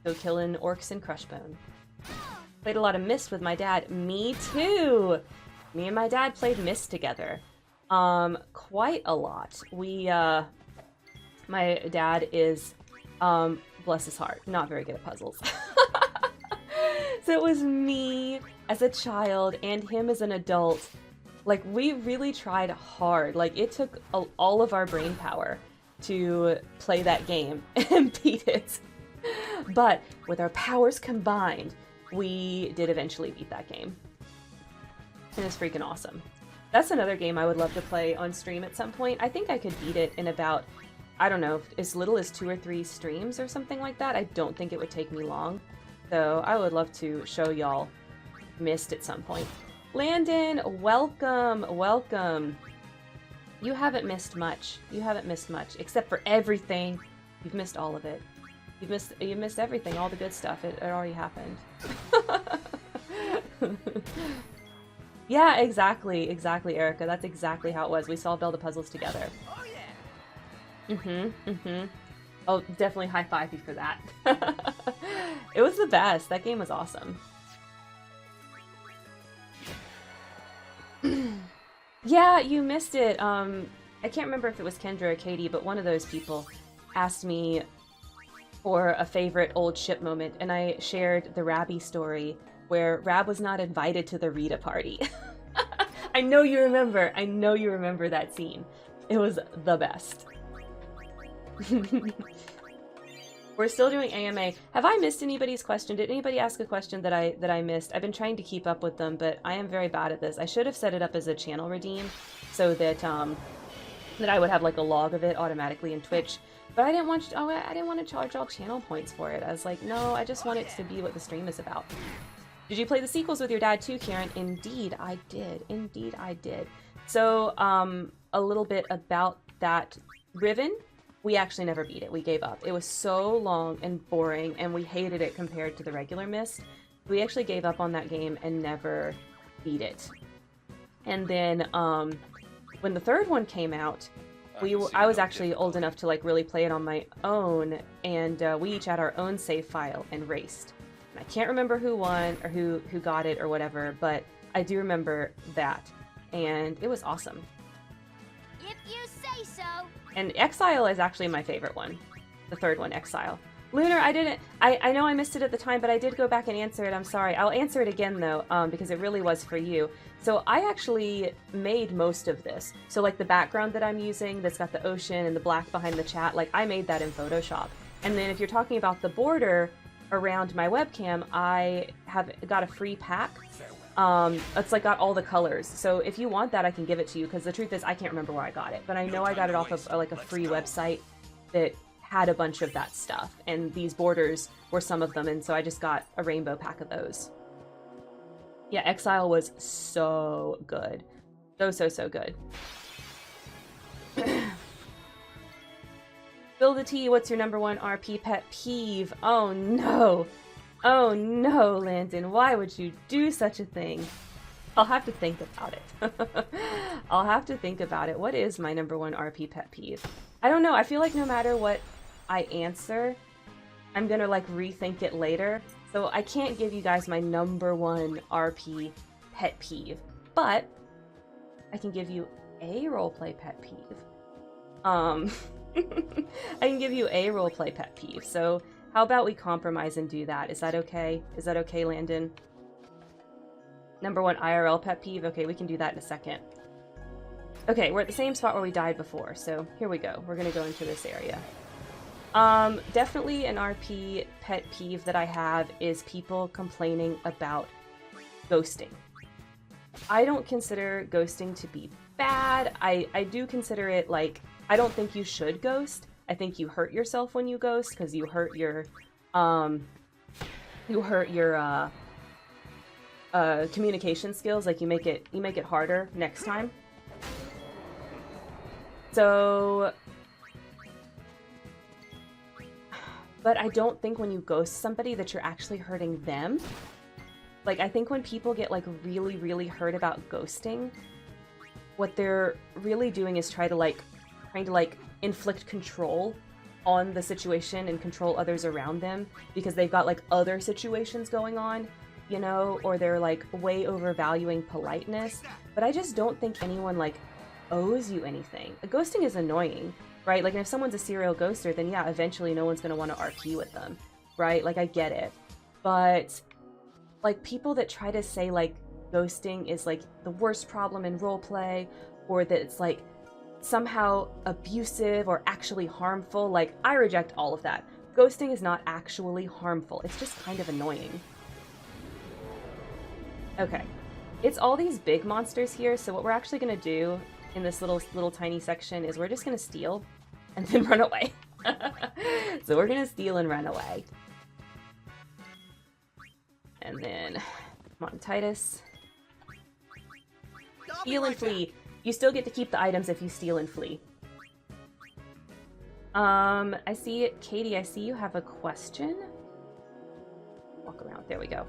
Go killing orcs in Crushbone. Played a lot of Myst with my dad. Me too! Me and my dad played Myst together. Quite a lot. My dad is, bless his heart, not very good at puzzles. So it was me as a child and him as an adult. Like, we really tried hard. Like, it took all of our brain power to play that game and beat it. But with our powers combined, we did eventually beat that game. And it's freaking awesome. That's another game I would love to play on stream at some point. I think I could beat it in about, I don't know, as little as 2 or 3 streams or something like that. I don't think it would take me long. So I would love to show y'all Myst at some point. Landon, welcome, welcome. You haven't missed much. You haven't missed much, except for everything. You've missed all of it. You've missed everything, all the good stuff. It already happened. Yeah, exactly, Erica. That's exactly how it was. We solved all the puzzles together. Oh yeah. Oh, definitely high five you for that. It was the best. That game was awesome. Yeah, you missed it. I can't remember if it was Kendra or Katie, but one of those people asked me for a favorite old ship moment, and I shared the Rabby story where Rab was not invited to the Rita party. I know you remember. I know you remember that scene. It was the best. We're still doing AMA. Have I missed anybody's question? Did anybody ask a question that I missed? I've been trying to keep up with them, but I am very bad at this. I should have set it up as a channel redeem so that that I would have like a log of it automatically in Twitch. But I didn't want to, I didn't want to charge all channel points for it. I was like, no, I just want it to be what the stream is about. Did you play the sequels with your dad too, Karen? Indeed, I did. Indeed, I did. So, a little bit about that. Riven, we actually never beat it. We gave up. It was so long and boring, and we hated it compared to the regular Myst. We actually gave up on that game and never beat it. And then, when the third one came out, I was actually old enough to like really play it on my own, and we each had our own save file and raced. And I can't remember who won or who got it or whatever, but I do remember that, and it was awesome. If you say so. And Exile is actually my favorite one. The third one, Exile. Lunar, I didn't. I know I missed it at the time, but I did go back and answer it. I'm sorry. I'll answer it again though, because it really was for you. So I actually made most of this. So like the background that I'm using, that's got the ocean and the black behind the chat, like I made that in Photoshop. And then if you're talking about the border around my webcam, I have got a free pack. It's like got all the colors. So if you want that, I can give it to you, because the truth is I can't remember where I got it, but I know I got it off of like a free website that had a bunch of that stuff, and these borders were some of them, and so I just got a rainbow pack of those. Yeah, Exile was so good. So good. Bill the T, what's your #1 RP pet peeve? Oh no. Oh no, Landon, why would you do such a thing? I'll have to think about it. I'll have to think about it. What is my #1 RP pet peeve? I don't know. I feel like no matter what I answer, I'm gonna like rethink it later. So I can't give you guys my #1 RP pet peeve, but I can give you a roleplay pet peeve. I can give you a roleplay pet peeve. So how about we compromise and do that? Is that okay? Is that okay, Landon? #1 IRL pet peeve? Okay, we can do that in a second. Okay, we're at the same spot where we died before, so here we go. We're gonna go into this area. Definitely an RP pet peeve that I have is people complaining about ghosting. I don't consider ghosting to be bad. I do consider it like, I don't think you should ghost. I think you hurt yourself when you ghost, because you hurt your communication skills. Like you make it harder next time. So, but I don't think when you ghost somebody that you're actually hurting them. Like I think when people get like really hurt about ghosting, what they're really doing is trying to like inflict control on the situation and control others around them, because they've got like other situations going on, you know, or they're like way overvaluing politeness. But I just don't think anyone like owes you anything. Ghosting is annoying, right? Like if someone's a serial ghoster, then yeah, eventually no one's gonna want to RP with them, right? Like I get it. But like people that try to say like ghosting is like the worst problem in roleplay, or that it's like somehow abusive or actually harmful, like I reject all of that. Ghosting is not actually harmful. It's just kind of annoying. Okay. It's all these big monsters here, so what we're actually gonna do in this little tiny section is we're just gonna steal and then run away. So we're gonna steal and run away. And then, come on, Titus. Steal and flee. You still get to keep the items if you steal and flee. I see it. Katie, I see you have a question. Walk around. There we go.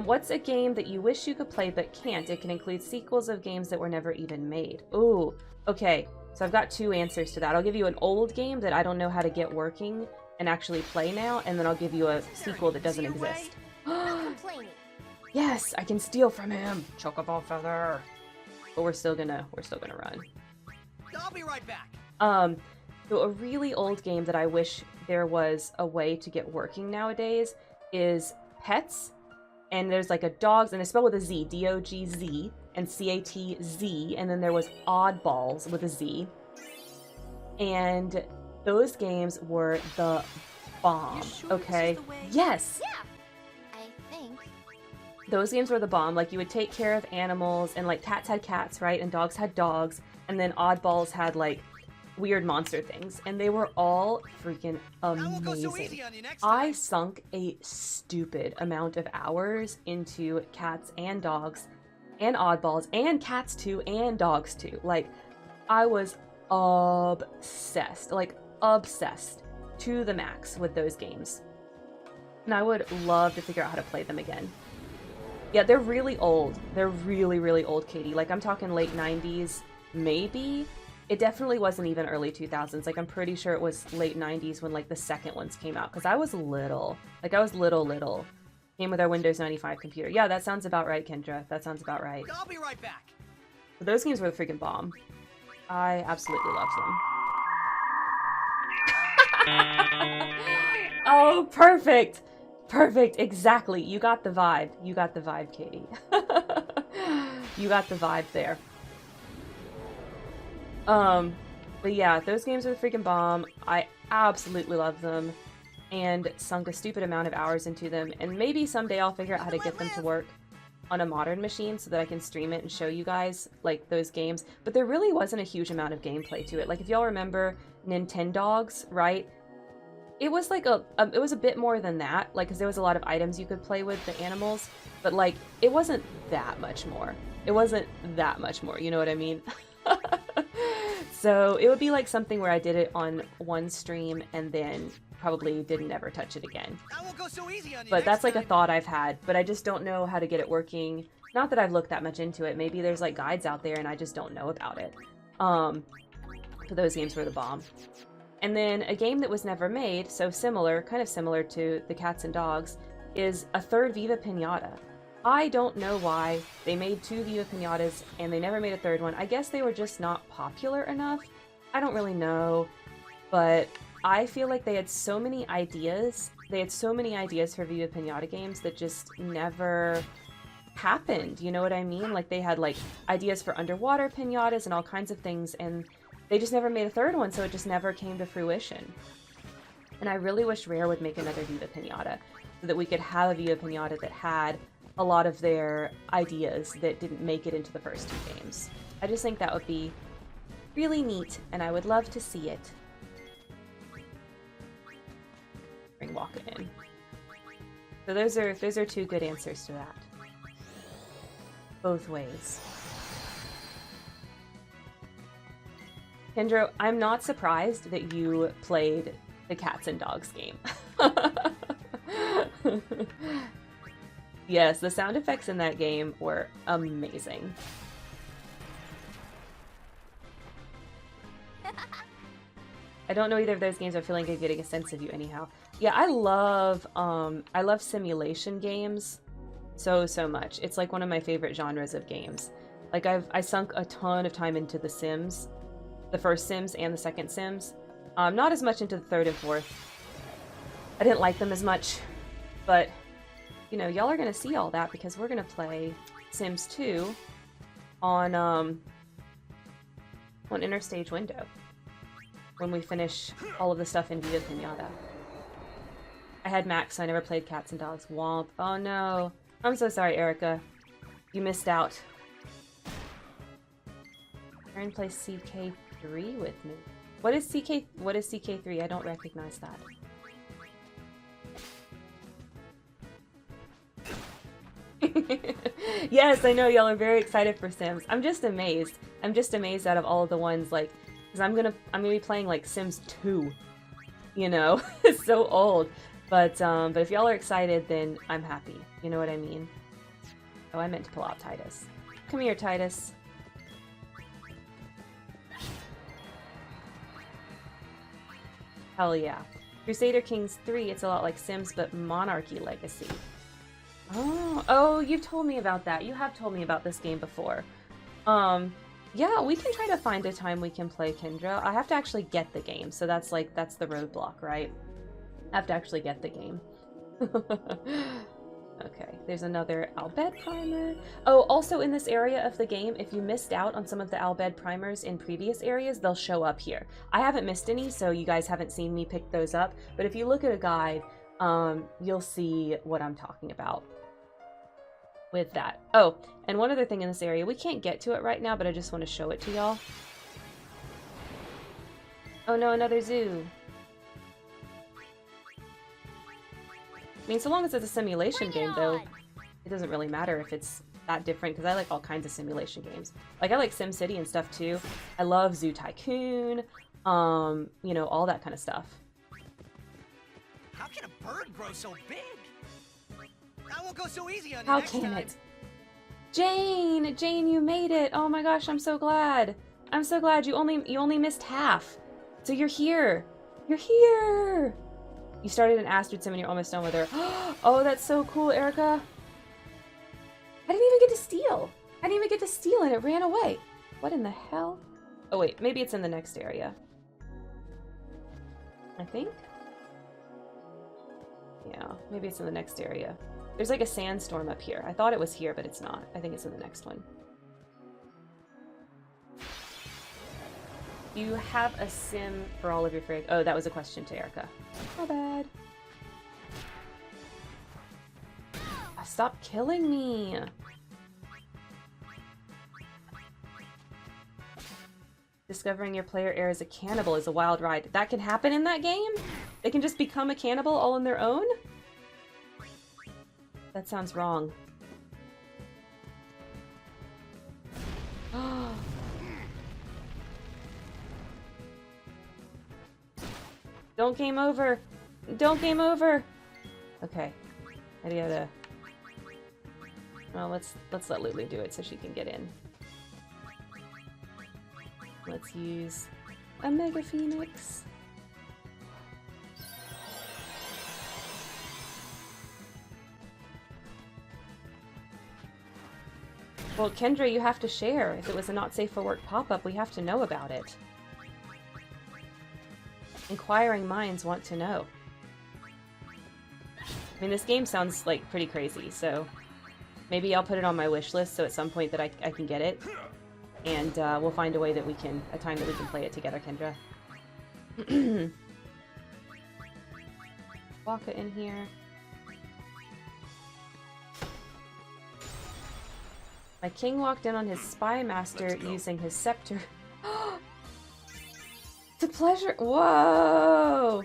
What's a game that you wish you could play but can't? It can include sequels of games that were never even made. Ooh, okay. So I've got 2 answers to that. I'll give you an old game that I don't know how to get working and actually play now, and then I'll give you a sequel that doesn't exist. Yes, I can steal from him. Chocobo feather. But we're still gonna run. I'll be right back. So a really old game that I wish there was a way to get working nowadays is Pets. And there's like a dogs, and it's spelled with a Z, D-O-G-Z, and C-A-T-Z, and then there was Oddballs with a Z. And those games were the bomb, okay? Yes! Yeah, I think. Those games were the bomb. Like, you would take care of animals, and like cats had cats, right? And dogs had dogs, and then Oddballs had like weird monster things, and they were all freaking amazing. I sunk a stupid amount of hours into cats and dogs and Oddballs and cats too and dogs too. Like, I was obsessed, like obsessed to the max with those games. And I would love to figure out how to play them again. Yeah, they're really old. They're really old, Katie. Like, I'm talking late 90s, maybe. It definitely wasn't even early 2000s. Like, I'm pretty sure it was late 90s when, like, the second ones came out. Because I was little. Like, I was little. Came with our Windows 95 computer. Yeah, that sounds about right, Kendra. That sounds about right. I'll be right back. But those games were the freaking bomb. I absolutely loved them. Oh, perfect. Perfect. Exactly. You got the vibe. You got the vibe, Katie. You got the vibe there. But yeah, those games are the freaking bomb. I absolutely love them and sunk a stupid amount of hours into them. And maybe someday I'll figure out how to get them to work on a modern machine so that I can stream it and show you guys like those games. But there really wasn't a huge amount of gameplay to it. Like if y'all remember Nintendogs, right? It was like it was a bit more than that, like, because there was a lot of items you could play with the animals, but like it wasn't that much more. It wasn't that much more, you know what I mean? So it would be like something where I did it on one stream and then probably didn't ever touch it again. I won't go so easy on you But that's like a time. thought I've had, but I just don't know how to get it working. Not that I've looked that much into it. Maybe there's like guides out there and I just don't know about it. But those games were the bomb. And then a game that was never made, so similar, kind of similar to the Cats and Dogs, is a third Viva Pinata. I don't know why they made 2 Viva Pinatas and they never made a third one. I guess they were just not popular enough. I don't really know, but I feel like they had so many ideas. They had so many ideas for Viva Pinata games that just never happened. You know what I mean? Like they had like ideas for underwater pinatas and all kinds of things, and they just never made a third one, so it just never came to fruition. And I really wish Rare would make another Viva Pinata so that we could have a Viva Pinata that had a lot of their ideas that didn't make it into the first 2 games. I just think that would be really neat, and I would love to see it. Bring walking in. So those are 2 good answers to that. Both ways. Kendro, I'm not surprised that you played the Cats and Dogs game. Yes, the sound effects in that game were amazing. I don't know either of those games. I feel like I'm getting a sense of you anyhow. Yeah, I love simulation games so much. It's like one of my favorite genres of games. Like I sunk a ton of time into The Sims, the first Sims and the second Sims. Not as much into the third and fourth. I didn't like them as much, but you know, y'all are gonna see all that because we're gonna play Sims 2 on Interstage Window when we finish all of the stuff in Viva Pinata. I had Max, so I never played Cats and Dogs. Womp. Oh no. I'm so sorry, Erica. You missed out. Try and play CK3 with me. What is CK3? I don't recognize that. Yes, I know y'all are very excited for Sims. I'm just amazed. I'm just amazed out of all of the ones, like, because I'm gonna be playing like Sims 2. You know, it's so old. But if y'all are excited, then I'm happy. You know what I mean? Oh, I meant to pull out Titus. Come here, Titus. Hell yeah. Crusader Kings 3, it's a lot like Sims, but Monarchy Legacy. Oh, you've told me about that. You have told me about this game before. Yeah, we can try to find a time we can play Kendra. I have to actually get the game, so that's the roadblock, right? I have to actually get the game. Okay, there's another Albed primer. Oh, also in this area of the game, if you missed out on some of the Albed primers in previous areas, they'll show up here. I haven't missed any, so you guys haven't seen me pick those up, but if you look at a guide, you'll see what I'm talking about with that. Oh, and one other thing in this area, we can't get to it right now, but I just want to show it to y'all. Oh no, another zoo. I mean, so long as it's a simulation game, though, it doesn't really matter if it's that different, because I like all kinds of simulation games. Like, I like SimCity and stuff, too. I love Zoo Tycoon, you know, all that kind of stuff. How can a bird grow so big? I won't go so easy on you How next can time. it? Jane, you made it! Oh my gosh, I'm so glad. I'm so glad you only missed half. So you're here. You're here! You started an Astrid sim and you're almost done with her. Oh, that's so cool, Erica. I didn't even get to steal. I didn't even get to steal and it ran away. What in the hell? Oh wait, maybe it's in the next area. I think. Yeah, maybe it's in the next area. There's like a sandstorm up here. I thought it was here, but it's not. I think it's in the next one. You have a sim for all of your friends. Oh, that was a question to Erica. My bad. Stop killing me. Discovering your player heir as a cannibal is a wild ride. That can happen in that game? They can just become a cannibal all on their own? That sounds wrong. Don't game over. Don't game over. Okay. I gotta... Well, let's let Lulu do it so she can get in. Let's use a Mega Phoenix. Well, Kendra, you have to share. If it was a not safe for work pop-up, we have to know about it. Inquiring minds want to know. I mean, this game sounds like pretty crazy, so maybe I'll put it on my wish list so at some point that I can get it. And we'll find a way that we can, a time that we can play it together, Kendra. Waka in here. My king walked in on his spy master using his scepter. To pleasure. Whoa!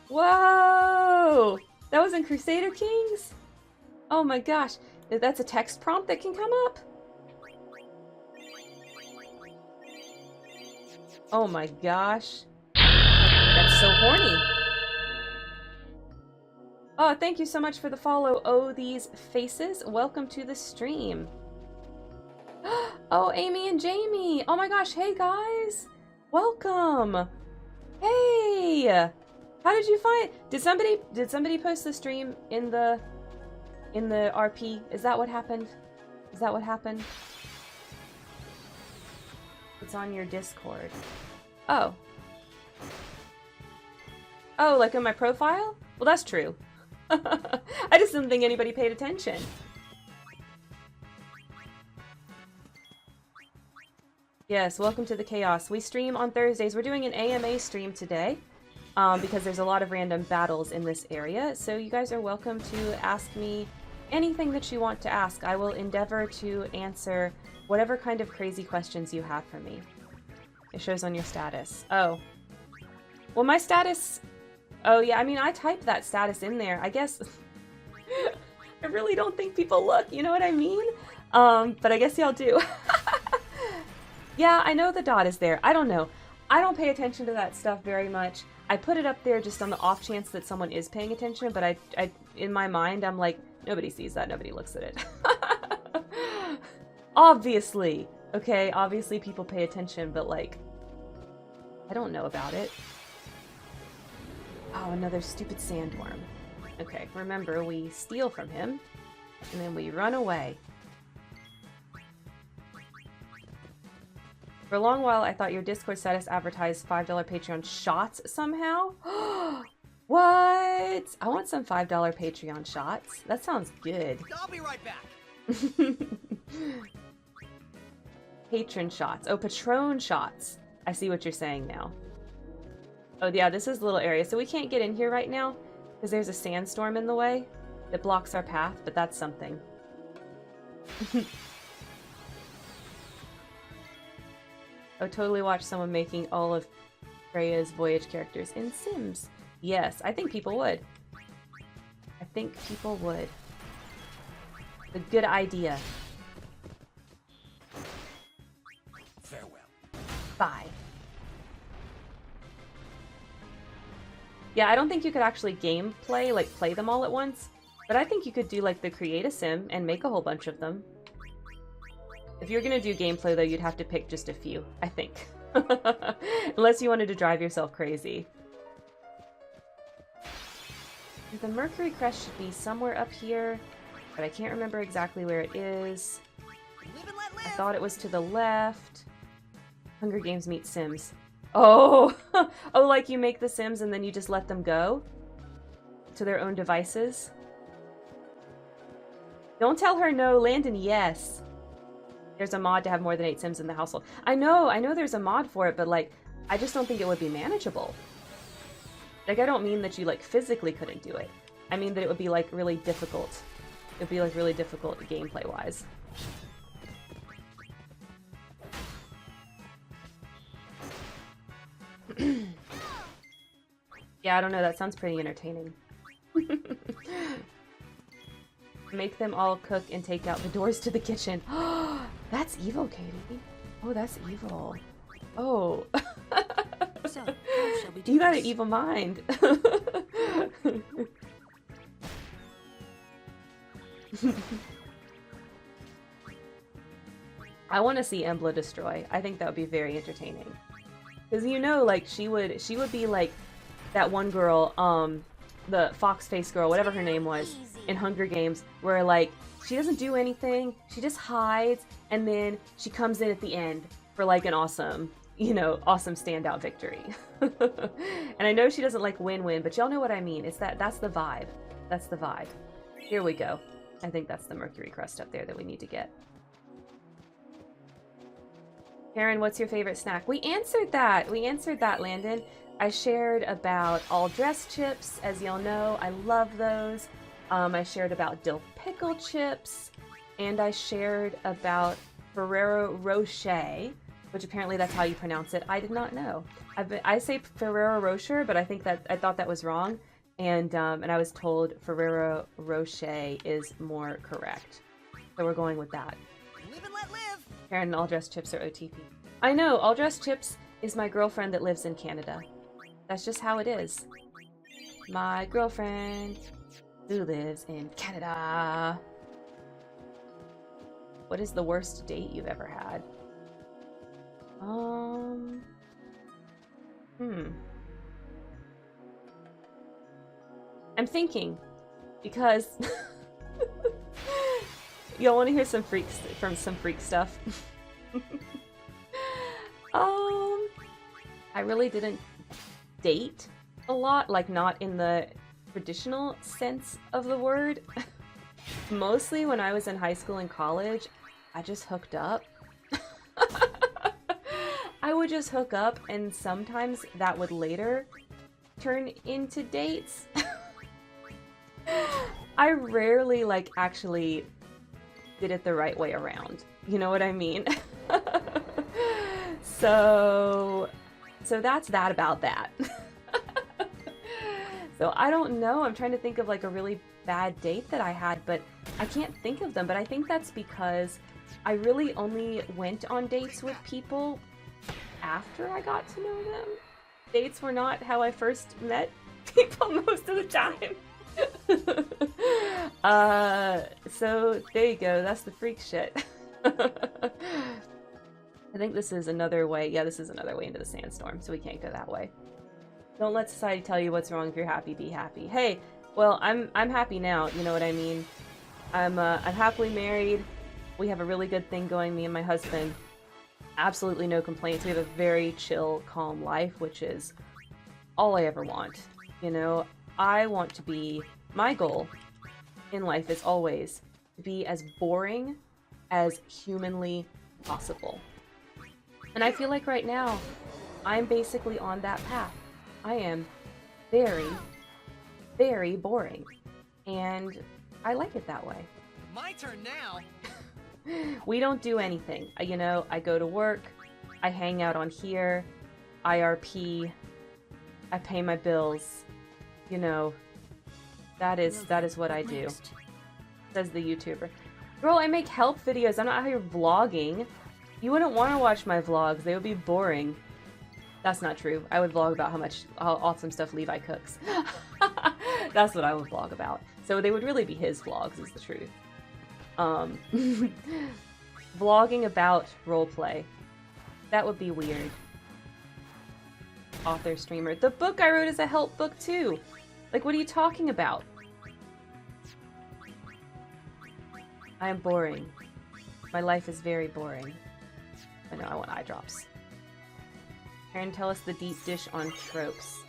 Whoa! That was in Crusader Kings? Oh my gosh. That's a text prompt that can come up? Oh my gosh. That's so horny. Oh, thank you so much for the follow. Oh, these faces. Welcome to the stream. Oh, Amy and Jamie. Oh my gosh. Hey, guys. Welcome. Hey. How did you find... Did somebody post the stream in the RP? Is that what happened? Is that what happened? It's on your Discord. Oh. Oh, like in my profile? Well, that's true. I just didn't think anybody paid attention. Yes, welcome to the chaos. We stream on Thursdays. We're doing an AMA stream today because there's a lot of random battles in this area. So you guys are welcome to ask me anything that you want to ask. I will endeavor to answer whatever kind of crazy questions you have for me. It shows on your status. Oh. Well, my status... Oh, yeah, I mean, I typed that status in there. I guess... I really don't think people look, you know what I mean? But I guess y'all do. Yeah, I know the dot is there. I don't know. I don't pay attention to that stuff very much. I put it up there just on the off chance that someone is paying attention, but I in my mind, I'm like, nobody sees that, nobody looks at it. Obviously. Okay, obviously people pay attention, but like, I don't know about it. Oh, another stupid sandworm. Okay, remember, we steal from him, and then we run away. For a long while, I thought your Discord status advertised $5 Patreon shots somehow. What? I want some $5 Patreon shots. That sounds good. I'll be right back. Patron shots. Oh, Patron shots. I see what you're saying now. Oh, yeah, this is the little area. So we can't get in here right now because there's a sandstorm in the way that blocks our path, but that's something. I would totally watch someone making all of Freya's Voyage characters in Sims. Yes, I think people would. I think people would. A good idea. Farewell. Bye. Yeah, I don't think you could actually gameplay, like play them all at once. But I think you could do like the create a sim and make a whole bunch of them. If you're gonna do gameplay though, you'd have to pick just a few, I think. Unless you wanted to drive yourself crazy. The Mercury Crest should be somewhere up here, but I can't remember exactly where it is. Live and let live. I thought it was to the left. Hunger Games meet Sims. Oh! Oh, like you make the Sims and then you just let them go? to their own devices. Don't tell her no, Landon, yes. There's a mod to have more than 8 Sims in the household. I know there's a mod for it, but like, I just don't think it would be manageable. Like, I don't mean that you like physically couldn't do it. I mean that it would be like really difficult. It would be like really difficult gameplay-wise. Yeah, I don't know, that sounds pretty entertaining. Make them all cook and take out the doors to the kitchen. That's evil, Katie. Oh, that's evil. Oh. So, how shall we do You got an this? evil mind. I want to see Embla destroy. I think that would be very entertaining. Because you know, like, she would be like that one girl, the fox face girl, whatever her name was, in Hunger Games, where like she doesn't do anything, she just hides, and then she comes in at the end for like an awesome, you know, awesome standout victory. And I know she doesn't like win-win, but y'all know what I mean. It's that's the vibe. That's the vibe. Here we go. I think that's the Mercury crust up there that we need to get. Karen, what's your favorite snack? We answered that. We answered that, Landon. I shared about all dress chips, as y'all know. I love those. I shared about dill pickle chips, and I shared about Ferrero Rocher, which apparently that's how you pronounce it. I did not know. I say Ferrero Rocher, but I thought that was wrong, and I was told Ferrero Rocher is more correct. So we're going with that. Live and let live. Karen, all dress chips are OTP. I know, all dress chips is my girlfriend that lives in Canada. That's just how it is. My girlfriend who lives in Canada. What is the worst date you've ever had? I'm thinking, because y'all want to hear some freak stuff? I really didn't date a lot, like not in the traditional sense of the word. Mostly when I was in high school and college, I just hooked up. I would just hook up, and sometimes that would later turn into dates. I rarely like actually did it the right way around. You know what I mean? So that's that about that. So I don't know. I'm trying to think of like a really bad date that I had, but I can't think of them. But I think that's because I really only went on dates with people after I got to know them. Dates were not how I first met people most of the time. So there you go. That's the freak shit. I think this is another way. Yeah, this is another way into the sandstorm, so we can't go that way. Don't let society tell you what's wrong. If you're happy, be happy. Hey, well, I'm happy now. You know what I mean? I'm happily married. We have a really good thing going, me and my husband. Absolutely no complaints. We have a very chill, calm life, which is all I ever want. You know, I want to be, my goal in life is always to be as boring as humanly possible. And I feel like right now, I'm basically on that path. I am very, very boring. And I like it that way. My turn now. We don't do anything. You know, I go to work, I hang out on here, IRP, I pay my bills. You know, that is what I do. Says the YouTuber. Girl, I make help videos. I'm not out here vlogging. You wouldn't want to watch my vlogs. They would be boring. That's not true. I would vlog about how awesome stuff Levi cooks. That's what I would vlog about. So they would really be his vlogs, is the truth. Vlogging about roleplay. That would be weird. Author, streamer. The book I wrote is a help book too. Like, what are you talking about? I am boring. My life is very boring. I know, I want eye drops. Karen, tell us the deep dish on tropes.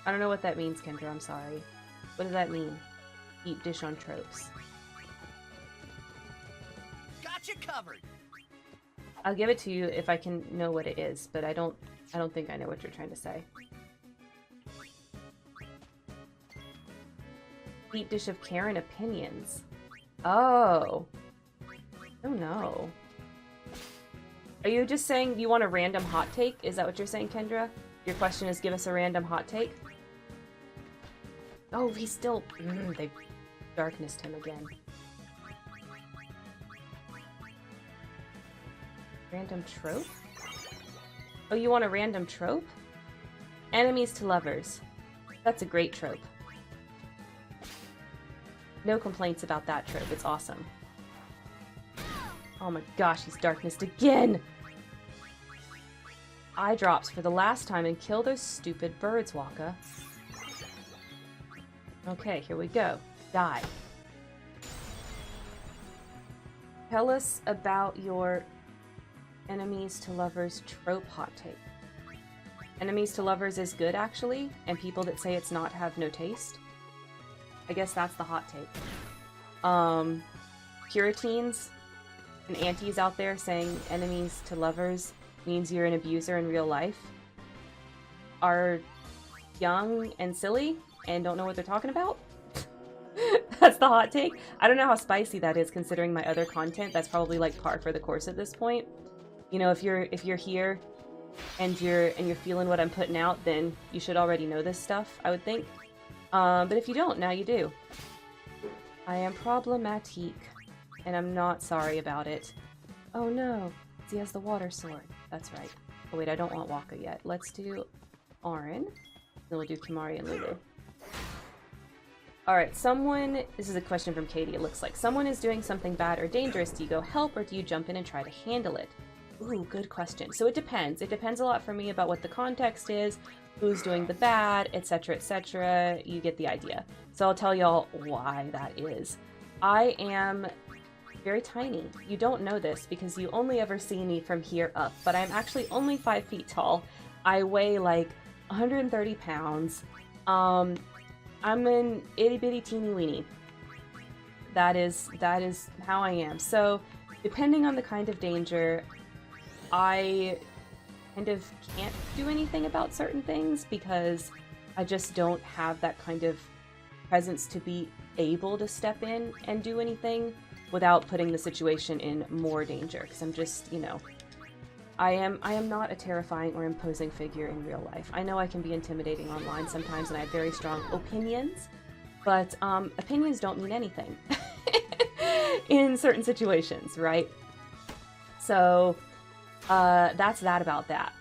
I don't know what that means, Kendra, I'm sorry. What does that mean? Deep dish on tropes. Got you covered. I'll give it to you if I can know what it is, but I don't think I know what you're trying to say. Deep dish of care and opinions. Oh. Oh no. Are you just saying you want a random hot take? Is that what you're saying, Kendra? Your question is give us a random hot take? Oh, he's still... they darknessed him again. Random trope? Oh, you want a random trope? Enemies to lovers. That's a great trope. No complaints about that trope. It's awesome. Oh my gosh, he's darknessed again! Eye drops for the last time and kill those stupid birds, Waka. Okay, here we go. Die. Tell us about your enemies to lovers trope hot take. Enemies to lovers is good, actually, and people that say it's not have no taste. I guess that's the hot take. Puritans and aunties out there saying enemies to lovers means you're an abuser in real life are young and silly and don't know what they're talking about. That's the hot take. I don't know how spicy that is considering my other content. That's probably like par for the course at this point. You know, if you're here and you're feeling what I'm putting out, then you should already know this stuff, I would think. But if you don't, now you do. I am problematic, and I'm not sorry about it. Oh no, he has the water sword. That's right. Oh wait, I don't want Waka yet. Let's do Auron. Then we'll do Kimari and Lulu. Alright, this is a question from Katie, it looks like. Someone is doing something bad or dangerous. Do you go help or do you jump in and try to handle it? Ooh, good question. So it depends. It depends a lot for me about what the context is, who's doing the bad, etc., etc. You get the idea. So I'll tell y'all why that is. I am very tiny. You don't know this because you only ever see me from here up, but I'm actually only 5 feet tall. I weigh like 130 pounds. I'm an itty bitty teeny weeny. That is how I am. So depending on the kind of danger, I kind of can't do anything about certain things because I just don't have that kind of presence to be able to step in and do anything without putting the situation in more danger. Because I'm just, you know, I am not a terrifying or imposing figure in real life. I know I can be intimidating online sometimes and I have very strong opinions, but opinions don't mean anything in certain situations, right? So that's that about that.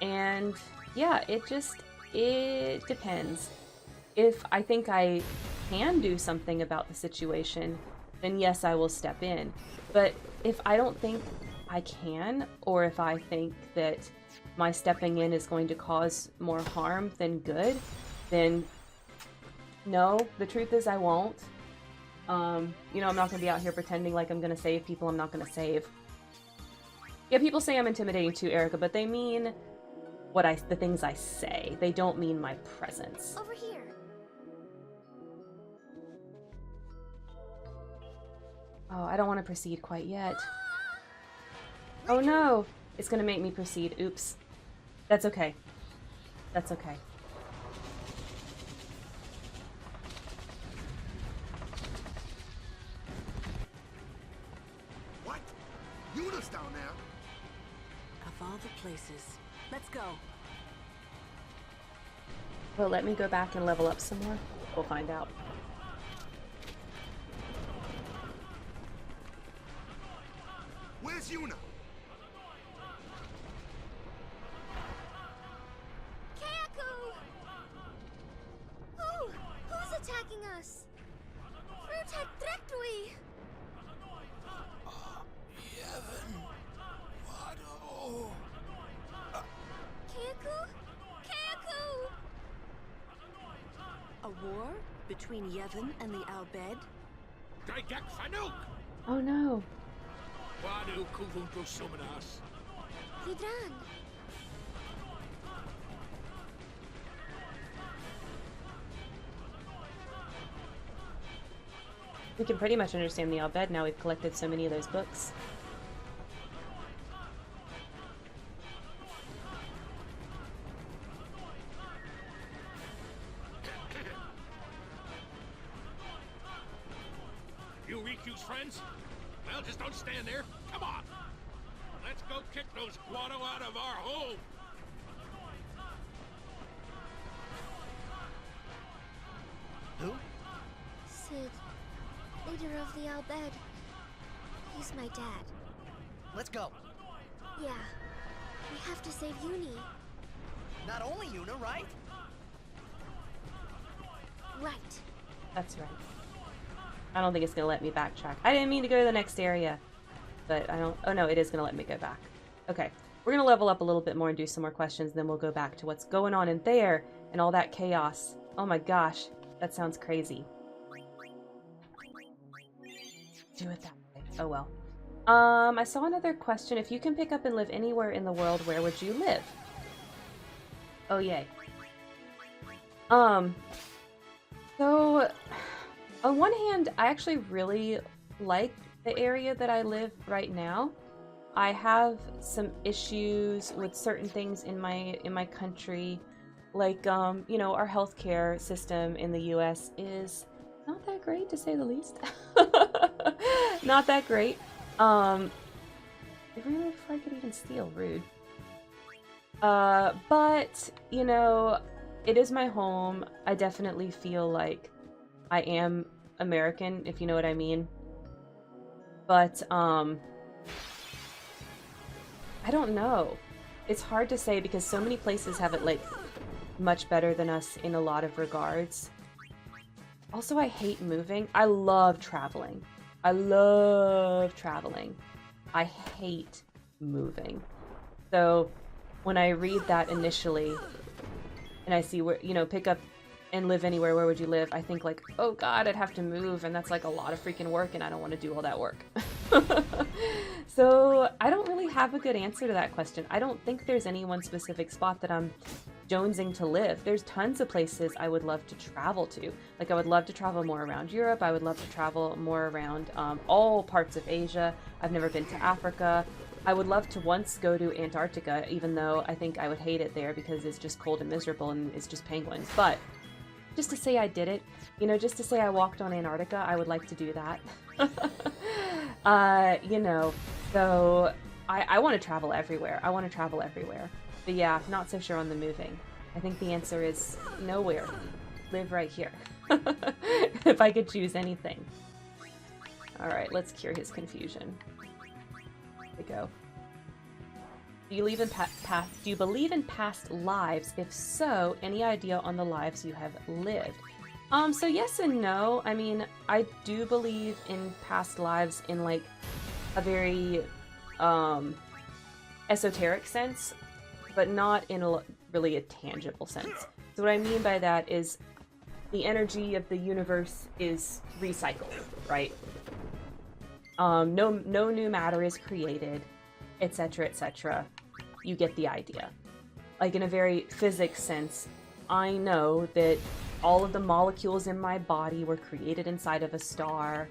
And yeah, it depends. If I think I can do something about the situation, then yes, I will step in. But if I don't think I can, or if I think that my stepping in is going to cause more harm than good, then no, the truth is I won't. You know, I'm not going to be out here pretending like I'm going to save people I'm not going to save. Yeah, people say I'm intimidating too, Erica, but they mean the things I say. They don't mean my presence. Over here. Oh, I don't want to proceed quite yet. Oh no! It's gonna make me proceed. Oops. That's okay. That's okay. What? Yuna's down there. Of all the places. Let's go. Well, let me go back and level up some more. We'll find out. Where's Yuna? Kaku! Who's attacking us? Frutek Drektui! Kaku? Kaku! A war between Yevon and the Albed? Oh no! Hidran! We can pretty much understand the Al Bhed now we've collected so many of those books. You Riku's friends? Well, just don't stand there. Come on. Let's go kick those guano out of our home. Who? Sid, leader of the Al Bhed. He's my dad. Let's go. Yeah, we have to save Uni. Not only Yuna, right? Right. That's right. I don't think it's gonna let me backtrack. I didn't mean to go to the next area, but I don't. Oh no, it is gonna let me go back. Okay, we're gonna level up a little bit more and do some more questions, and then we'll go back to what's going on in there and all that chaos. Oh my gosh, that sounds crazy. Do it that way. Oh well. I saw another question. If you can pick up and live anywhere in the world, where would you live? Oh yay. So, on one hand, I actually really like the area that I live right now. I have some issues with certain things in my country, like you know, our healthcare system in the U.S. is not that great, to say the least. Not that great. If I could even steal, rude. But you know, it is my home. I definitely feel like I am American, if you know what I mean. But, I don't know. It's hard to say because so many places have it, like, much better than us in a lot of regards. Also, I hate moving. I love traveling. I love traveling. I hate moving. So, when I read that initially, and I see where, you know, pick up and live anywhere, where would you live? I think like, oh god, I'd have to move, and that's like a lot of freaking work, and I don't want to do all that work. So I don't really have a good answer to that question. I don't think there's any one specific spot that I'm jonesing to live. There's tons of places I would love to travel to. Like I would love to travel more around Europe. I would love to travel more around all parts of Asia. I've never been to Africa. I would love to once go to Antarctica, even though I think I would hate it there because it's just cold and miserable and it's just penguins. But just to say I did it, you know, just to say I walked on Antarctica, I would like to do that. You know, so I want to travel everywhere. I want to travel everywhere. But yeah, not so sure on the moving. I think the answer is nowhere. Live right here. If I could choose anything. Alright, let's cure his confusion. There we go. Do you believe in do you believe in past lives? If so, any idea on the lives you have lived? So yes and no. I mean, I do believe in past lives in like a very esoteric sense, but not in a really a tangible sense. So what I mean by that is the energy of the universe is recycled, right? No new matter is created, etc., etc. You get the idea. Like in a very physics sense, I know that all of the molecules in my body were created inside of a star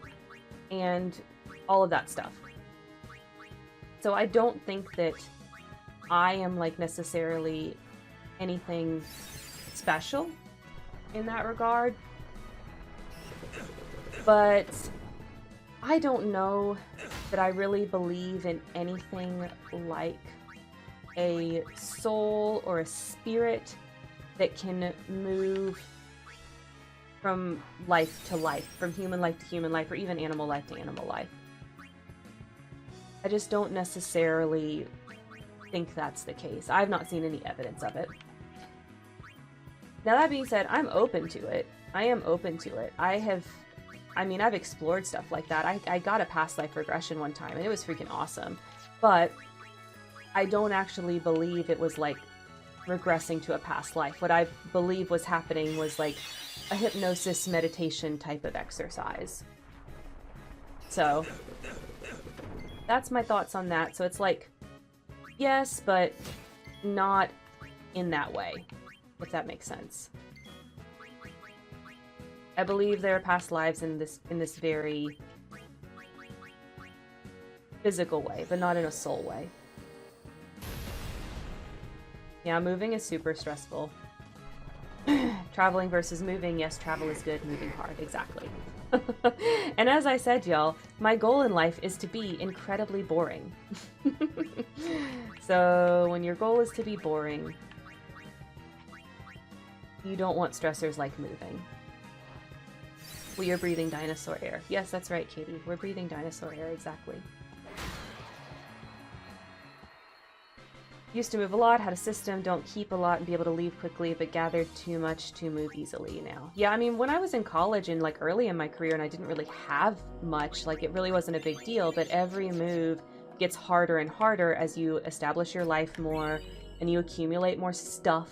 and all of that stuff. So I don't think that I am like necessarily anything special in that regard. But I don't know that I really believe in anything like a soul or a spirit that can move from life to life, from human life to human life, or even animal life to animal life. I just don't necessarily think that's the case. I've not seen any evidence of it. Now that being said, I'm open to it. I am open to it. I've explored stuff like that. I got a past life regression one time, and it was freaking awesome. But I don't actually believe it was like regressing to a past life. What I believe was happening was like a hypnosis meditation type of exercise. So that's my thoughts on that. So it's like, yes, but not in that way, if that makes sense. I believe there are past lives in this very physical way, but not in a soul way. Yeah, moving is super stressful. Traveling versus moving, yes, travel is good, moving hard, exactly. And as I said, y'all, my goal in life is to be incredibly boring. So when your goal is to be boring, you don't want stressors like moving. We are breathing dinosaur air. Yes, that's right, Katie. We're breathing dinosaur air, exactly. Used to move a lot, had a system, don't keep a lot and be able to leave quickly, but gathered too much to move easily now. Yeah, I mean, when I was in college and like early in my career and I didn't really have much, like it really wasn't a big deal, but every move gets harder and harder as you establish your life more and you accumulate more stuff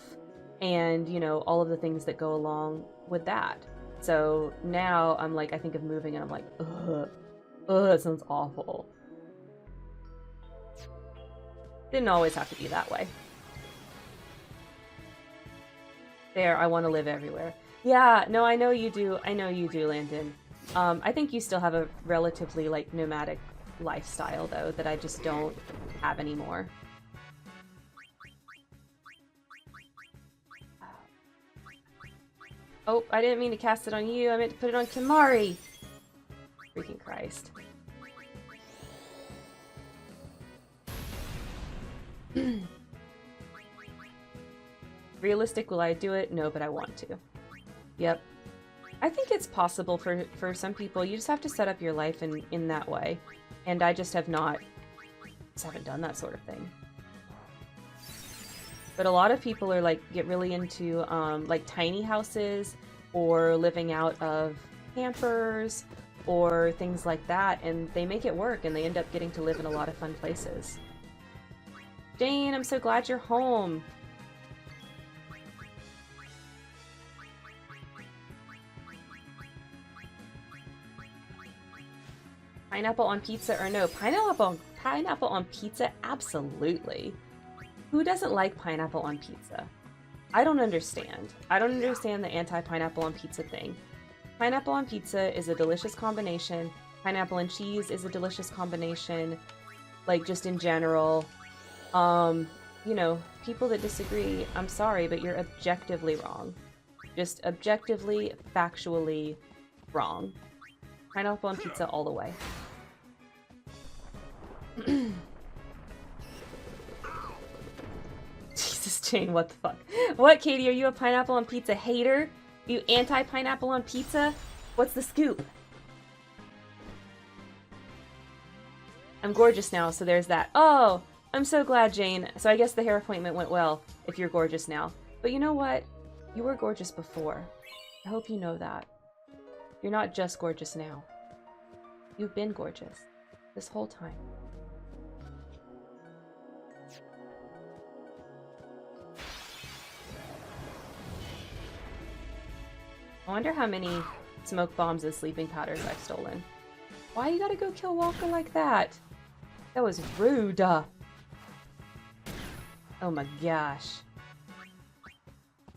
and, you know, all of the things that go along with that. So now I'm like, I think of moving and I'm like, ugh, that sounds awful. Didn't always have to be that way. There, I want to live everywhere. Yeah, no, I know you do. I know you do, Landon. I think you still have a relatively, like, nomadic lifestyle, though, that I just don't have anymore. Oh, I didn't mean to cast it on you. I meant to put it on Kimari. Freaking Christ. Realistic, will I do it? No, but I want to. Yep. I think it's possible for some people. You just have to set up your life in that way. And I just haven't done that sort of thing. But a lot of people are like, get really into like tiny houses or living out of campers or things like that. And they make it work and they end up getting to live in a lot of fun places. Jane, I'm so glad you're home. Pineapple on pizza or no? Pineapple on pizza? Absolutely. Who doesn't like pineapple on pizza? I don't understand. I don't understand the anti-pineapple on pizza thing. Pineapple on pizza is a delicious combination. Pineapple and cheese is a delicious combination. Like, just in general. You know, people that disagree, I'm sorry, but you're objectively wrong. Just objectively, factually wrong. Pineapple on pizza all the way. Jesus, Jane, what the fuck? What, Katie? Are you a pineapple on pizza hater? Are you anti-pineapple on pizza? What's the scoop? I'm gorgeous now, so there's that. Oh, I'm so glad, Jane. So I guess the hair appointment went well, if you're gorgeous now. But you know what? You were gorgeous before. I hope you know that. You're not just gorgeous now. You've been gorgeous. This whole time. I wonder how many smoke bombs and sleeping powders I've stolen. Why you gotta go kill Walker like that? That was rude. Oh my gosh.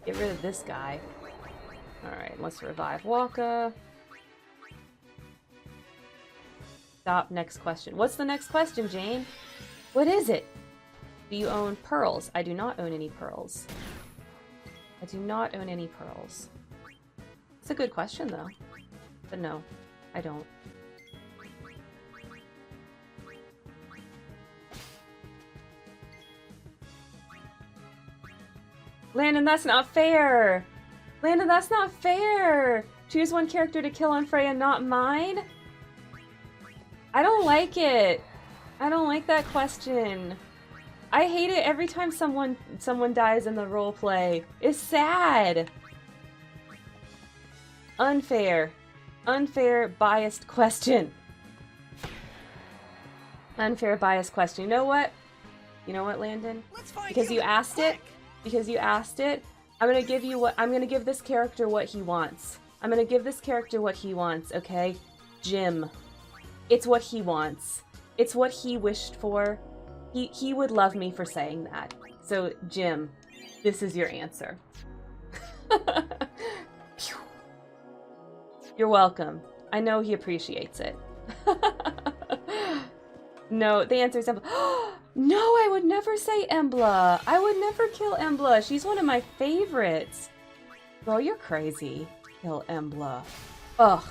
Get rid of this guy. Alright, let's revive Walker. Stop, next question. What's the next question, Jane? What is it? Do you own pearls? I do not own any pearls. I do not own any pearls. It's a good question, though. But no, I don't. Landon, that's not fair! Landon, that's not fair! Choose one character to kill on Freya, not mine? I don't like it. I don't like that question. I hate it every time someone dies in the roleplay. It's sad. Unfair. Unfair, biased question. Unfair, biased question. You know what? You know what, Landon? Because you asked it. Because you asked it. I'm gonna give this character what he wants. I'm gonna give this character what he wants, okay? Jim. It's what he wants. It's what he wished for. He would love me for saying that. So, Jim, this is your answer. You're welcome. I know he appreciates it. No, the answer is Embla. No, I would never say Embla. I would never kill Embla. She's one of my favorites. Bro, you're crazy. Kill Embla. Ugh.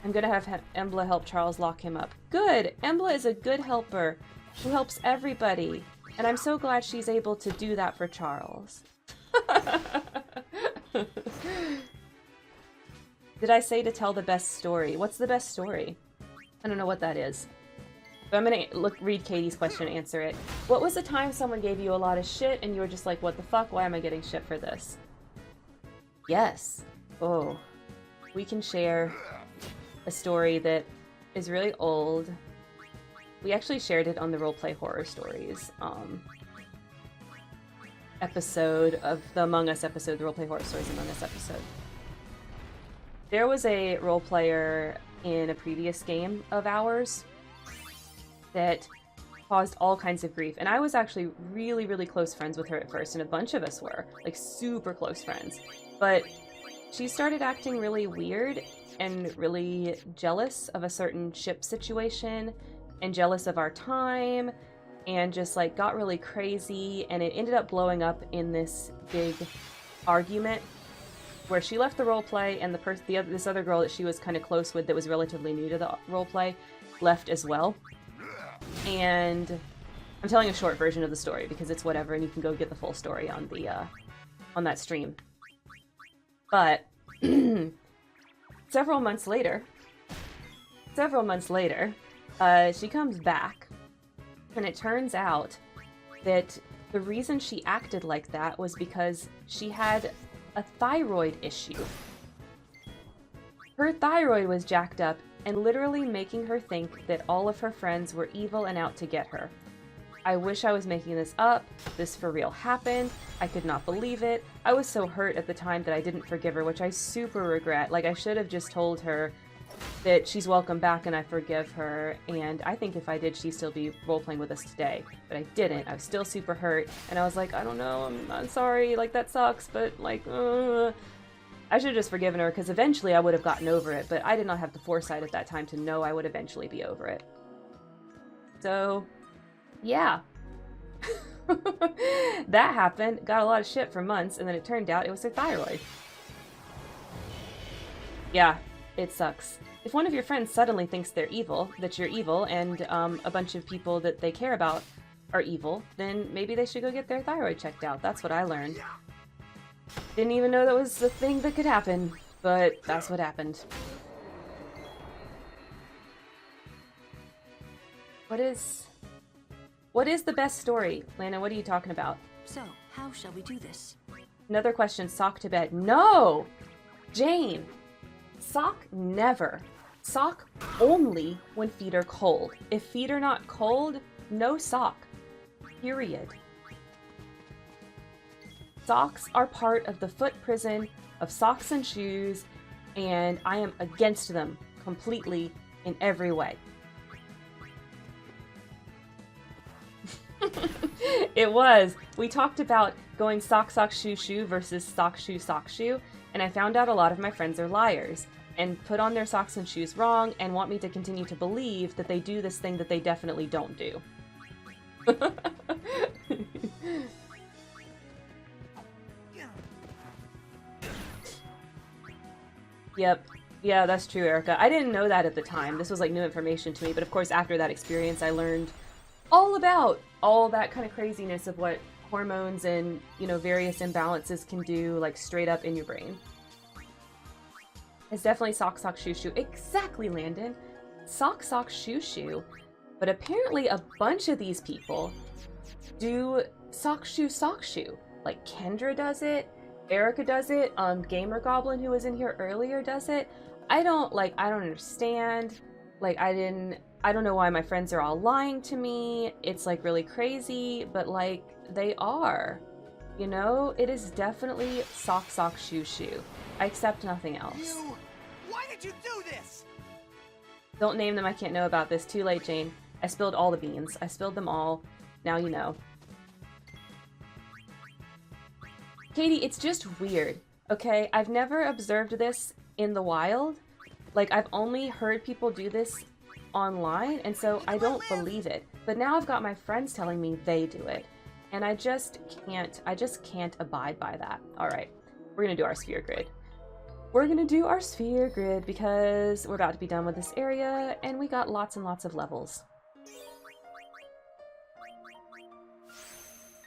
I'm gonna have Embla help Charles lock him up. Good! Embla is a good helper who helps everybody. And I'm so glad she's able to do that for Charles. Did I say to tell the best story? What's the best story? I don't know what that is. But I'm gonna read Katie's question and answer it. What was the time someone gave you a lot of shit and you were just like, what the fuck? Why am I getting shit for this? Yes. Oh. We can share a story that is really old. We actually shared it on the Roleplay Horror Stories episode of the Among Us episode, the Roleplay Horror Stories Among Us episode. There was a role player in a previous game of ours that caused all kinds of grief. And I was actually really, really close friends with her at first, and a bunch of us were, like, super close friends. But she started acting really weird and really jealous of a certain ship situation and jealous of our time and just, like, got really crazy, and it ended up blowing up in this big argument where she left the roleplay, and this other girl that she was kind of close with that was relatively new to the roleplay left as well. And I'm telling a short version of the story because it's whatever, and you can go get the full story on the on that stream. But several months later, she comes back, and it turns out that the reason she acted like that was because she had a thyroid issue. Her thyroid was jacked up and literally making her think that all of her friends were evil and out to get her. I wish I was making this up. This for real happened. I could not believe it. I was so hurt at the time that I didn't forgive her, which I super regret. Like, I should have just told her that she's welcome back and I forgive her, and I think if I did, she'd still be role-playing with us today. But I didn't. I was still super hurt, and I was like, I don't know, I'm sorry, like, that sucks, but, like, I should have just forgiven her, because eventually I would have gotten over it, but I did not have the foresight at that time to know I would eventually be over it. So, yeah. That happened, got a lot of shit for months, and then it turned out it was her thyroid. Yeah, it sucks. If one of your friends suddenly thinks they're evil, that you're evil, and a bunch of people that they care about are evil, then maybe they should go get their thyroid checked out. That's what I learned. Didn't even know that was a thing that could happen, but that's what happened. What is the best story? Lana, what are you talking about? So, how shall we do this? Another question, sock to bed. No! Jane! Sock never. Sock only when feet are cold. If feet are not cold, no sock. Period. Socks are part of the foot prison of socks and shoes, and I am against them completely in every way. It was. We talked about going sock, sock, shoe, shoe versus sock, shoe, and I found out a lot of my friends are liars and put on their socks and shoes wrong and want me to continue to believe that they do this thing that they definitely don't do. Yep. Yeah, that's true, Erica. I didn't know that at the time. This was like new information to me, but of course after that experience I learned all about all that kind of craziness of what hormones and, you know, various imbalances can do, like, straight up in your brain. It's definitely sock, sock, shoe, shoe. Exactly, Landon. Sock, sock, shoe, shoe. But apparently a bunch of these people do sock, shoe, sock, shoe. Like, Kendra does it. Erica does it. Gamer Goblin, who was in here earlier, does it. I don't understand. Like, I don't know why my friends are all lying to me. It's, like, really crazy, but, like, they are. You know? It is definitely sock, sock, shoe, shoe. I accept nothing else. Why did you do this? Don't name them, I can't know about this. Too late, Jane. I spilled all the beans. I spilled them all. Now you know. Katie, it's just weird, okay? I've never observed this in the wild. Like, I've only heard people do this online, and so I don't believe it. But now I've got my friends telling me they do it, and I just can't abide by that. All right, we're gonna do our sphere grid. We're gonna do our sphere grid because we're about to be done with this area, and we got lots and lots of levels.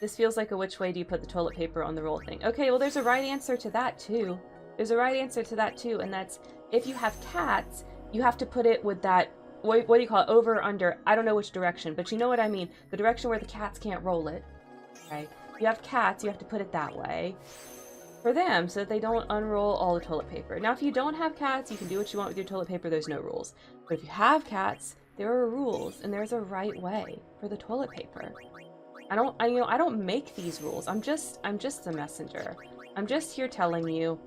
This feels like a which way do you put the toilet paper on the roll thing. Okay, well, there's a right answer to that too. There's a right answer to that too, and that's if you have cats, you have to put it with that, what do you call it, over or under, I don't know which direction, but you know what I mean, the direction where the cats can't roll it, right? You have cats, you have to put it that way for them so that they don't unroll all the toilet paper. Now, if you don't have cats, you can do what you want with your toilet paper, there's no rules. But if you have cats, there are rules, and there's a right way for the toilet paper. I don't make these rules. I'm just a messenger. I'm just here telling you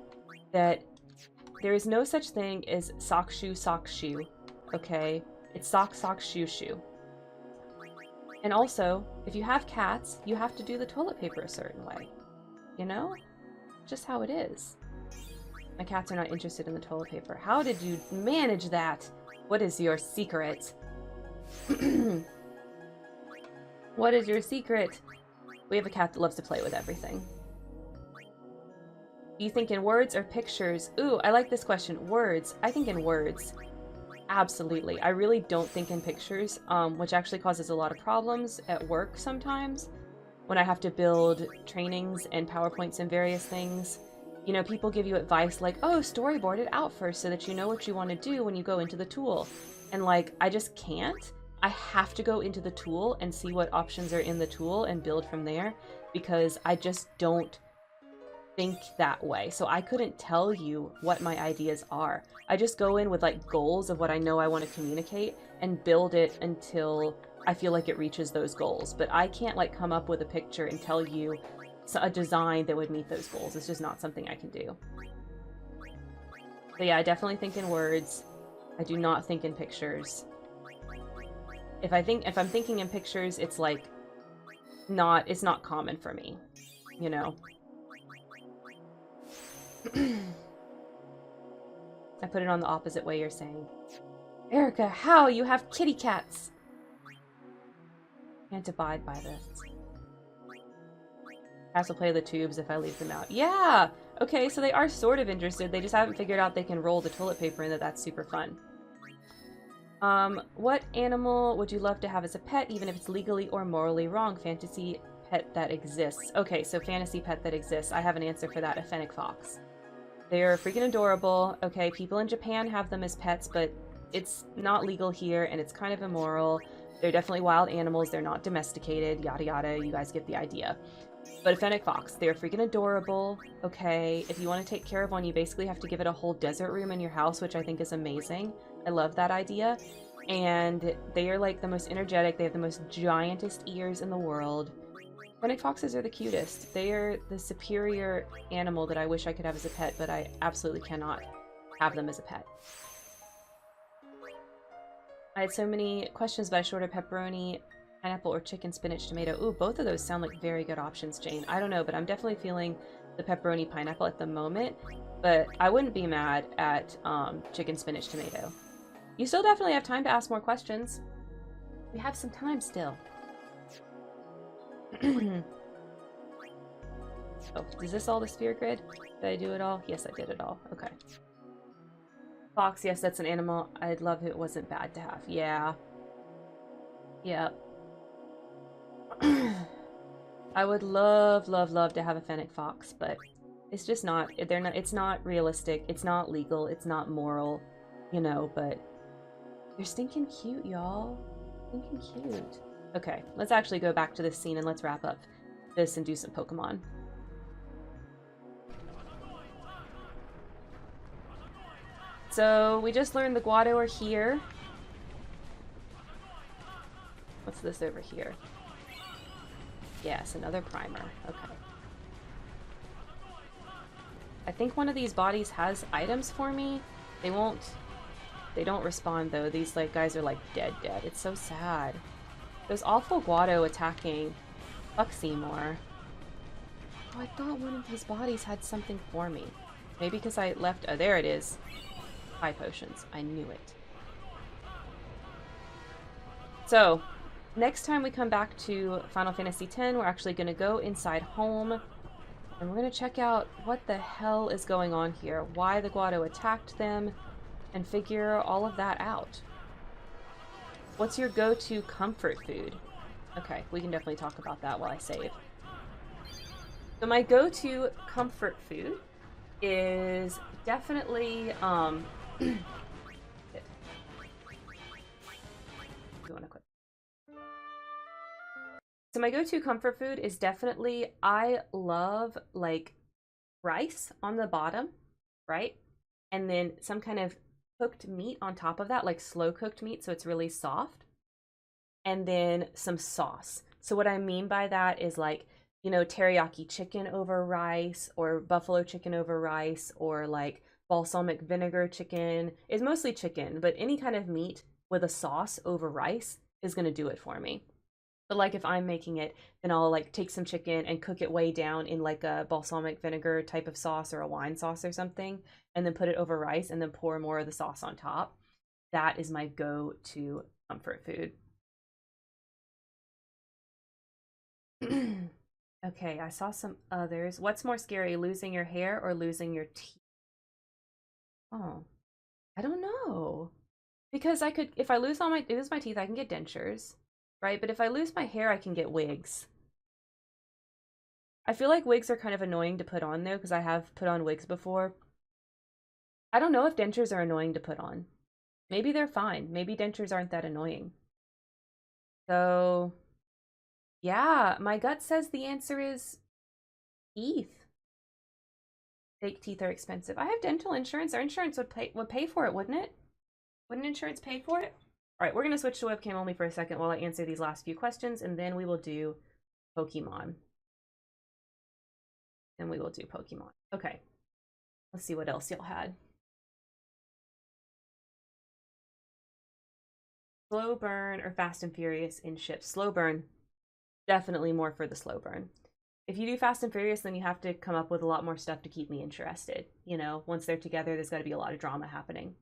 that there is no such thing as sock, shoe, okay? It's sock, shoe, shoe. And also, if you have cats, you have to do the toilet paper a certain way. You know? Just how it is. My cats are not interested in the toilet paper. How did you manage that? What is your secret? What is your secret? We have a cat that loves to play with everything. Do you think in words or pictures? Ooh, I like this question. Words. I think in words. Absolutely. I really don't think in pictures, which actually causes a lot of problems at work sometimes when I have to build trainings and PowerPoints and various things. You know, people give you advice like, oh, storyboard it out first so that you know what you want to do when you go into the tool. And like, I just can't. I have to go into the tool and see what options are in the tool and build from there because I just don't think that way. So I couldn't tell you what my ideas are. I just go in with like goals of what I know I want to communicate and build it until I feel like it reaches those goals. But I can't like come up with a picture and tell you a design that would meet those goals. It's just not something I can do. But yeah, I definitely think in words. I do not think in pictures. If I'm thinking in pictures, it's like it's not common for me, you know. I put it on the opposite way you're saying. Erica, how? You have kitty cats. Can't abide by this. Cats will play the tubes if I leave them out. Yeah! Okay, so they are sort of interested. They just haven't figured out they can roll the toilet paper and that's super fun. What animal would you love to have as a pet, even if it's legally or morally wrong? Fantasy pet that exists. Okay, so fantasy pet that exists. I have an answer for that, a fennec fox. They're freaking adorable. Okay, people in Japan have them as pets, but it's not legal here, and it's kind of immoral. They're definitely wild animals. They're not domesticated, yada yada. You guys get the idea. But a fennec fox, they're freaking adorable. Okay, if you want to take care of one, you basically have to give it a whole desert room in your house, which I think is amazing. I love that idea. And they are like the most energetic. They have the most giantest ears in the world. Fennec foxes are the cutest. They are the superior animal that I wish I could have as a pet, but I absolutely cannot have them as a pet. I had so many questions, but I shorted pepperoni, pineapple, or chicken, spinach, tomato. Ooh, both of those sound like very good options, Jane. I don't know, but I'm definitely feeling the pepperoni, pineapple at the moment. But I wouldn't be mad at chicken, spinach, tomato. You still definitely have time to ask more questions. We have some time still. Oh, is this all the sphere grid? Did I do it all? Yes, I did it all. Okay. Fox, yes, that's an animal. I'd love if it wasn't bad to have. Yeah. Yep. I would love, love, love to have a fennec fox, but it's just not. It's not realistic. It's not legal. It's not moral. You know, but they're stinking cute, y'all. Stinking cute. Okay, let's actually go back to this scene and let's wrap up this and do some Pokemon. So we just learned the Guado are here. What's this over here? Yes, another primer. Okay. I think one of these bodies has items for me. They don't respond though. These like guys are like dead. It's so sad. There's awful Guado attacking Buck Seymour. Oh, I thought one of his bodies had something for me. Maybe because I left... Oh, there it is. 5 potions. I knew it. So, next time we come back to Final Fantasy X, we're actually going to go inside home. And we're going to check out what the hell is going on here. Why the Guado attacked them. And figure all of that out. What's your go-to comfort food? Okay, we can definitely talk about that while I save. So my go-to comfort food is definitely, you wanna quit. So my go-to comfort food is definitely, I love, like, rice on the bottom, right? And then some kind of cooked meat on top of that, like slow cooked meat, so it's really soft. And then some sauce. So what I mean by that is, like, you know, teriyaki chicken over rice, or buffalo chicken over rice, or like balsamic vinegar chicken. It's mostly chicken, but any kind of meat with a sauce over rice is going to do it for me. But like if I'm making it, then I'll like take some chicken and cook it way down in like a balsamic vinegar type of sauce or a wine sauce or something, and then put it over rice and then pour more of the sauce on top. That is my go-to comfort food. Okay, I saw some others. What's more scary, losing your hair or losing your teeth? Oh, I don't know. Because I could, if I lose my teeth, I can get dentures, right? But if I lose my hair, I can get wigs. I feel like wigs are kind of annoying to put on though, because I have put on wigs before. I don't know if dentures are annoying to put on. Maybe they're fine. Maybe dentures aren't that annoying. So, yeah, my gut says the answer is teeth. Fake teeth are expensive. I have dental insurance. Our insurance would pay for it, wouldn't it? Wouldn't insurance pay for it? All right, we're going to switch to webcam only for a second while I answer these last few questions, and then we will do Pokemon. Then we will do Pokemon. Okay, let's see what else y'all had. Slow burn or fast and furious in ships? Slow burn. Definitely more for the slow burn. If you do Fast and Furious, then you have to come up with a lot more stuff to keep me interested. You know, once they're together, there's got to be a lot of drama happening.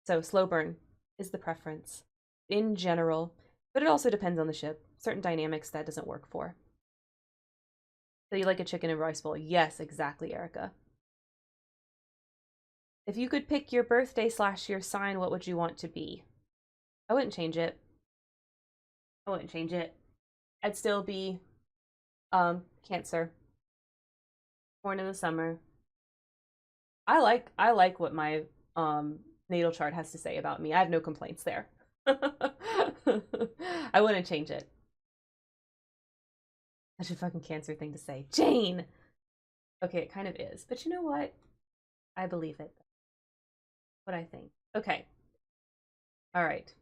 So slow burn is the preference in general, but it also depends on the ship. Certain dynamics that doesn't work for. So you like a chicken and rice bowl? Yes, exactly, Erica. If you could pick your birthday / your sign, what would you want to be? I wouldn't change it. I wouldn't change it. I'd still be Cancer. Born in the summer. I like what my natal chart has to say about me. I have no complaints there. I wouldn't change it. Such a fucking Cancer thing to say. Jane! Okay, it kind of is. But you know what? I believe it. What I think. Okay. Alright.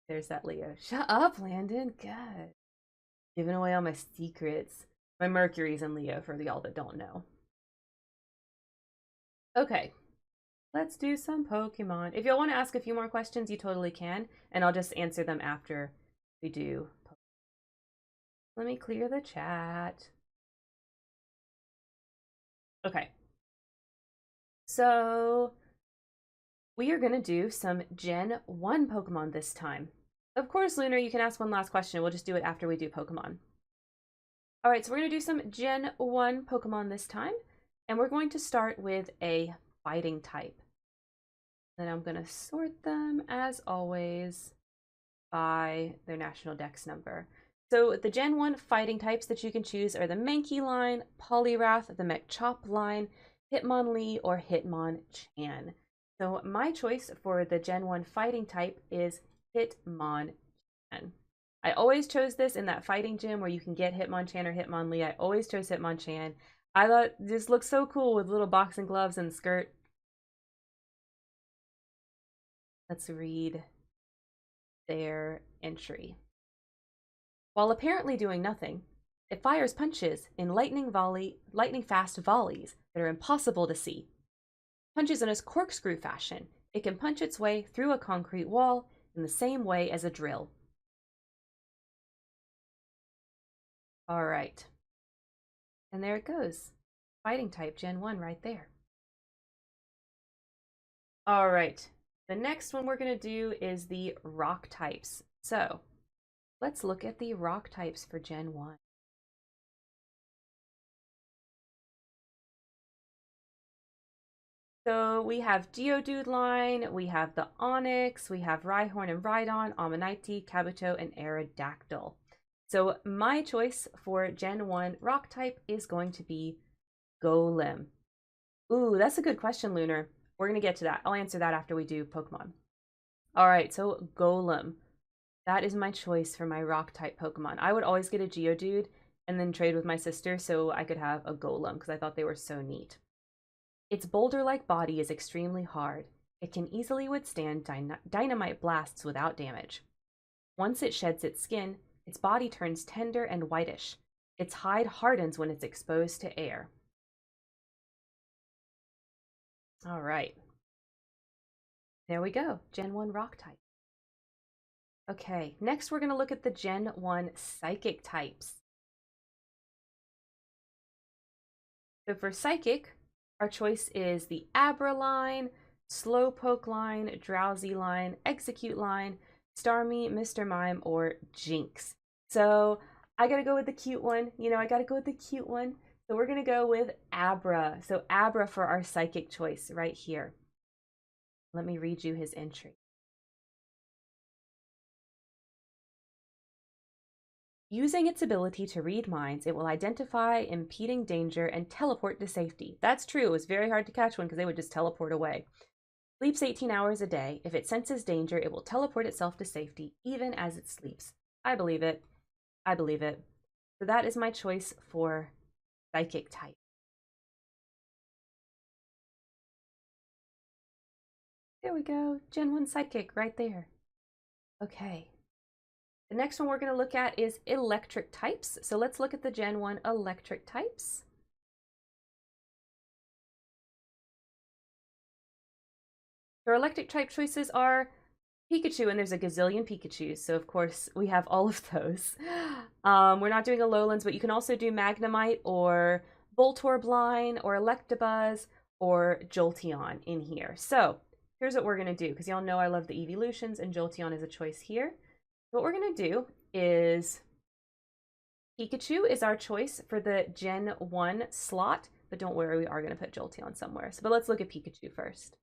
There's that Leo. Shut up, Landon. God. Giving away all my secrets. My Mercury's in Leo for y'all that don't know. Okay. Let's do some Pokemon. If y'all want to ask a few more questions, you totally can. And I'll just answer them after we do Pokemon. Let me clear the chat. Okay. So, we are going to do some Gen 1 Pokemon this time. Of course, Lunar, you can ask one last question. We'll just do it after we do Pokemon. Alright, so we're going to do some Gen 1 Pokemon this time. And we're going to start with a fighting type. Then I'm going to sort them, as always, by their national dex number. So the Gen 1 fighting types that you can choose are the Mankey line, Poliwrath, the Machop line, Hitmonlee, or Hitmonchan. So my choice for the Gen 1 fighting type is Hitmonchan. I always chose this in that fighting gym where you can get Hitmonchan or Hitmonlee. I always chose Hitmonchan. I thought this looks so cool with little boxing gloves and skirt. Let's read their entry. While apparently doing nothing, it fires punches in lightning fast volleys that are impossible to see. Punches in a corkscrew fashion. It can punch its way through a concrete wall in the same way as a drill. All right. And there it goes. Fighting type, Gen 1 right there. All right, the next one we're going to do is the rock types. So let's look at the rock types for Gen 1. So we have Geodude line, we have the Onyx, we have Rhyhorn and Rhydon, Ammonite, Kabuto, and Aerodactyl. So my choice for Gen 1 rock type is going to be Golem. Ooh, that's a good question, Lunar. We're going to get to that. I'll answer that after we do Pokemon. All right, so Golem. That is my choice for my rock type Pokemon. I would always get a Geodude and then trade with my sister so I could have a Golem because I thought they were so neat. Its boulder-like body is extremely hard. It can easily withstand dynamite blasts without damage. Once it sheds its skin, its body turns tender and whitish. Its hide hardens when it's exposed to air. All right. There we go, Gen 1 rock type. Okay, next we're going to look at the Gen 1 psychic types. So for psychic, our choice is the Abra line, Slowpoke line, Drowsy line, Execute line, Starmie, Mr. Mime, or Jinx. So I gotta go with the cute one. You know, I gotta go with the cute one. So we're gonna go with Abra. So Abra for our psychic choice right here. Let me read you his entry. Using its ability to read minds, it will identify impeding danger and teleport to safety. That's true. It was very hard to catch one because they would just teleport away. Sleeps 18 hours a day. If it senses danger, it will teleport itself to safety, even as it sleeps. I believe it. I believe it. So that is my choice for psychic type. There we go. Gen 1 psychic right there. Okay. The next one we're going to look at is electric types. So let's look at the Gen 1 electric types. Our electric type choices are Pikachu, and there's a gazillion Pikachus, so of course we have all of those. We're not doing Alolands, but you can also do Magnemite or Voltorb line or Electabuzz or Jolteon in here. So here's what we're going to do, because y'all know I love the evolutions, and Jolteon is a choice here. What we're going to do is Pikachu is our choice for the Gen 1 slot, but don't worry, we are going to put Jolteon somewhere. But let's look at Pikachu first.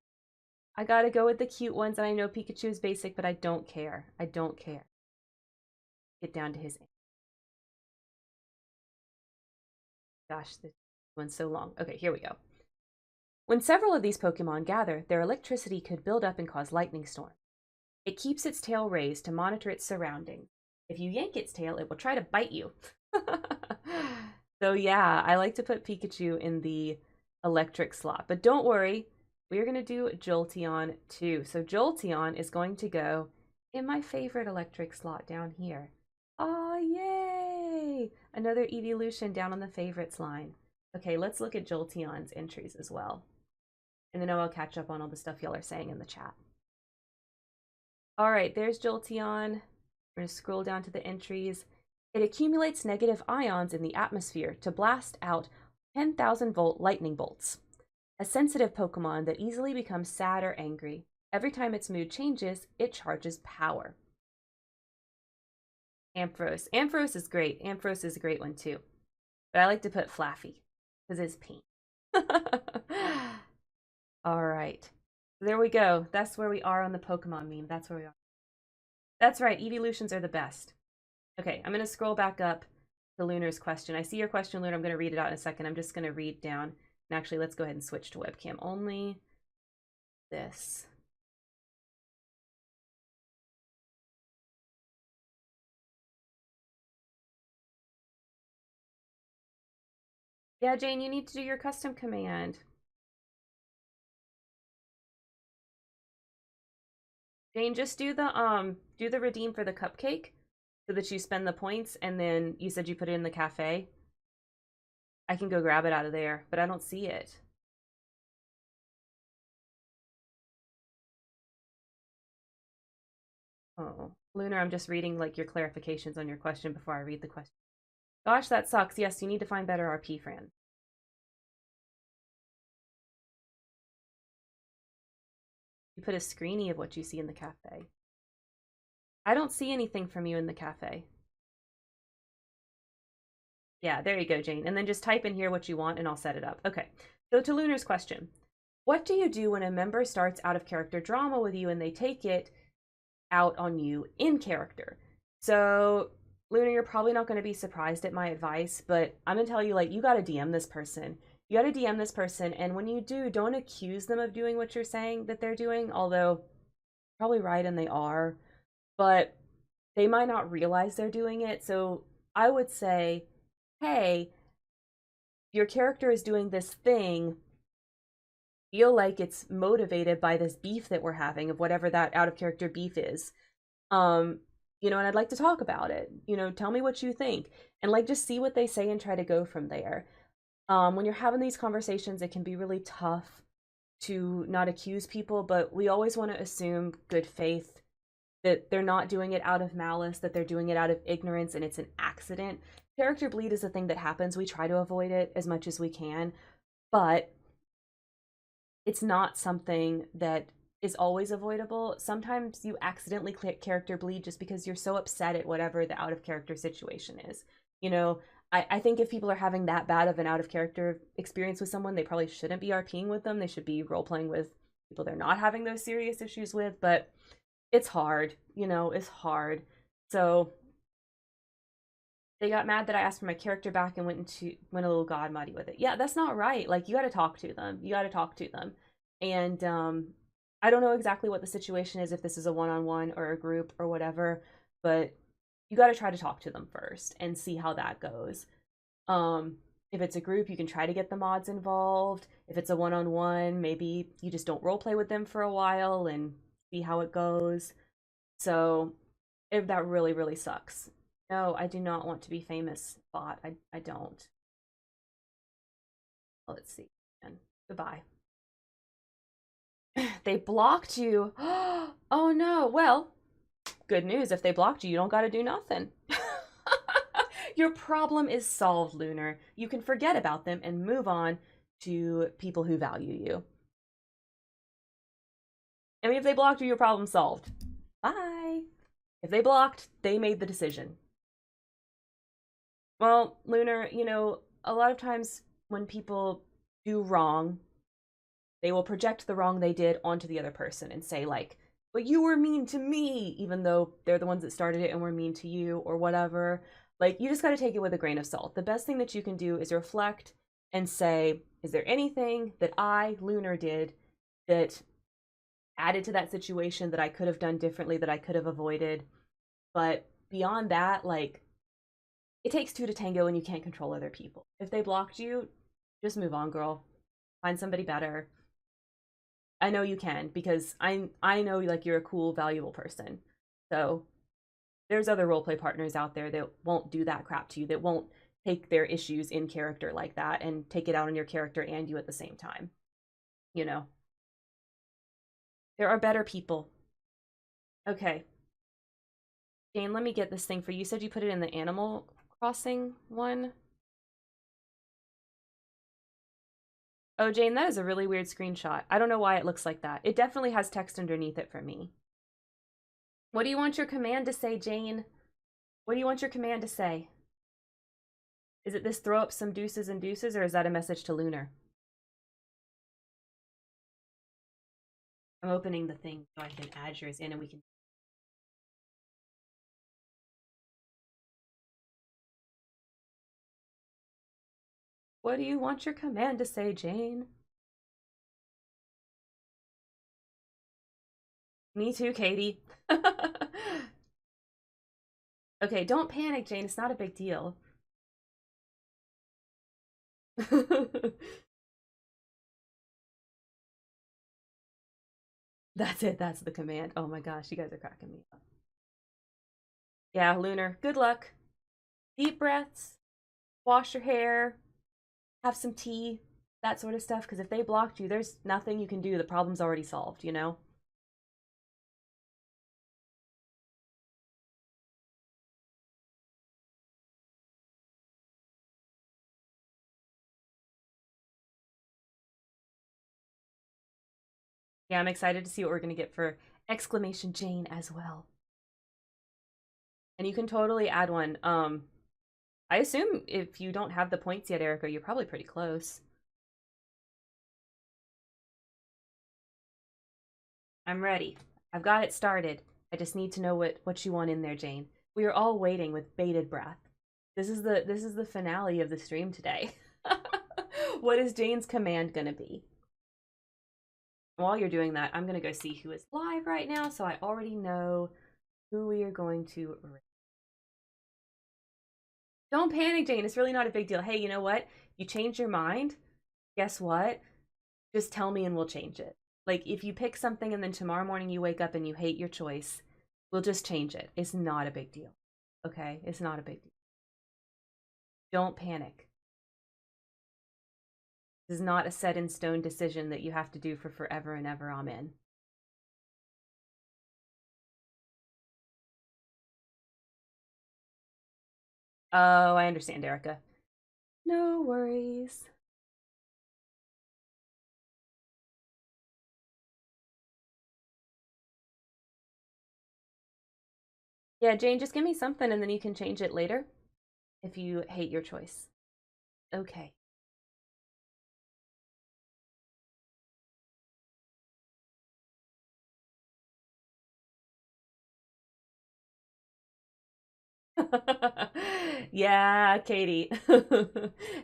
I gotta go with the cute ones, and I know Pikachu is basic, but I don't care. I don't care. Get down to his name. Gosh, this one's so long. Okay, here we go. When several of these Pokemon gather, their electricity could build up and cause lightning storms. It keeps its tail raised to monitor its surroundings. If you yank its tail, it will try to bite you. So yeah, I like to put Pikachu in the electric slot, but don't worry. We're going to do Jolteon too. So Jolteon is going to go in my favorite electric slot down here. Oh, yay! Another evolution down on the favorites line. Okay, let's look at Jolteon's entries as well. And then I'll catch up on all the stuff y'all are saying in the chat. All right, there's Jolteon. We're going to scroll down to the entries. It accumulates negative ions in the atmosphere to blast out 10,000-volt lightning bolts. A sensitive Pokemon that easily becomes sad or angry. Every time its mood changes, it charges power. Ampharos. Ampharos is great. Ampharos is a great one too. But I like to put Flaffy because it's pink. All right. There we go. That's where we are on the Pokemon meme. That's where we are. That's right. Evolutions are the best. Okay, I'm going to scroll back up to Lunar's question. I see your question, Lunar. I'm going to read it out in a second. I'm just going to read down. And actually, let's go ahead and switch to webcam only. This. Yeah, Jane, you need to do your custom command. Jane, just do the redeem for the cupcake so that you spend the points, and then you said you put it in the cafe. I can go grab it out of there, but I don't see it. Oh, Lunar, I'm just reading like your clarifications on your question before I read the question. Gosh, that sucks. Yes, you need to find better RP friends. You put a screenie of what you see in the cafe. I don't see anything from you in the cafe. Yeah, there you go, Jane. And then just type in here what you want and I'll set it up. Okay, so to Lunar's question. What do you do when a member starts out of character drama with you and they take it out on you in character? So, Lunar, you're probably not going to be surprised at my advice, but I'm going to tell you, like, you got to DM this person. You got to DM this person, and when you do, don't accuse them of doing what you're saying that they're doing, although probably right and they are, but they might not realize they're doing it. So I would say, hey, your character is doing this thing. Feel like it's motivated by this beef that we're having, of whatever that out of character beef is. And I'd like to talk about it. Tell me what you think. And like just see what they say and try to go from there. When you're having these conversations, it can be really tough to not accuse people, but we always want to assume good faith, that they're not doing it out of malice, that they're doing it out of ignorance and it's an accident. Character bleed is a thing that happens. We try to avoid it as much as we can, but it's not something that is always avoidable. Sometimes you accidentally click character bleed just because you're so upset at whatever the out of character situation is. I think if people are having that bad of an out of character experience with someone, they probably shouldn't be RPing with them. They should be role playing with people they're not having those serious issues with, but it's hard, it's hard. So they got mad that I asked for my character back and went a little god muddy with it. Yeah, that's not right. Like, you got to talk to them. And I don't know exactly what the situation is, if this is a one-on-one or a group or whatever, but you got to try to talk to them first and see how that goes. If it's a group, you can try to get the mods involved. If it's a one-on-one, maybe you just don't roleplay with them for a while and see how it goes. So if that really, really sucks. No, I do not want to be famous, bot. I don't. Well, let's see. And goodbye. They blocked you. Oh no. Well, good news. If they blocked you, you don't got to do nothing. Your problem is solved, Lunar. You can forget about them and move on to people who value you. I mean, if they blocked you, your problem's solved. Bye. If they blocked, they made the decision. Well, Lunar, a lot of times when people do wrong, they will project the wrong they did onto the other person and say, like, but you were mean to me, even though they're the ones that started it and were mean to you or whatever. Like, you just got to take it with a grain of salt. The best thing that you can do is reflect and say, is there anything that I, Lunar, did that added to that situation that I could have done differently, that I could have avoided? But beyond that, like, it takes two to tango and you can't control other people. If they blocked you, just move on, girl. Find somebody better. I know you can, because I know, like, you're a cool, valuable person. So there's other roleplay partners out there that won't do that crap to you, that won't take their issues in character like that and take it out on your character and you at the same time. There are better people. Okay. Jane, let me get this thing for you. You said you put it in the Animal Crossing one? Oh, Jane, that is a really weird screenshot. I don't know why it looks like that. It definitely has text underneath it for me. What do you want your command to say, Jane? What do you want your command to say? Is it this throw up some deuces and deuces, or is that a message to Lunar? I'm opening the thing so I can add yours in and we can... What do you want your command to say, Jane? Me too, Katie. Okay, don't panic, Jane. It's not a big deal. That's it. That's the command. Oh my gosh, you guys are cracking me up. Yeah, Lunar, good luck. Deep breaths, wash your hair, have some tea, that sort of stuff, because if they blocked you, there's nothing you can do. The problem's already solved, Yeah, I'm excited to see what we're going to get for exclamation Jane as well. And you can totally add one. I assume if you don't have the points yet, Erica, you're probably pretty close. I'm ready. I've got it started. I just need to know what you want in there, Jane. We are all waiting with bated breath. This is the finale of the stream today. What is Jane's command gonna be? While you're doing that, I'm gonna go see who is live right now, so I already know who we are going to raid. Don't panic, Jane. It's really not a big deal. Hey, you know what? You change your mind. Guess what? Just tell me and we'll change it. Like, if you pick something and then tomorrow morning you wake up and you hate your choice, we'll just change it. It's not a big deal. Okay? It's not a big deal. Don't panic. This is not a set in stone decision that you have to do for forever and ever. Amen. Oh, I understand, Erica. No worries. Yeah, Jane, just give me something and then you can change it later if you hate your choice. Okay. Yeah, Katie.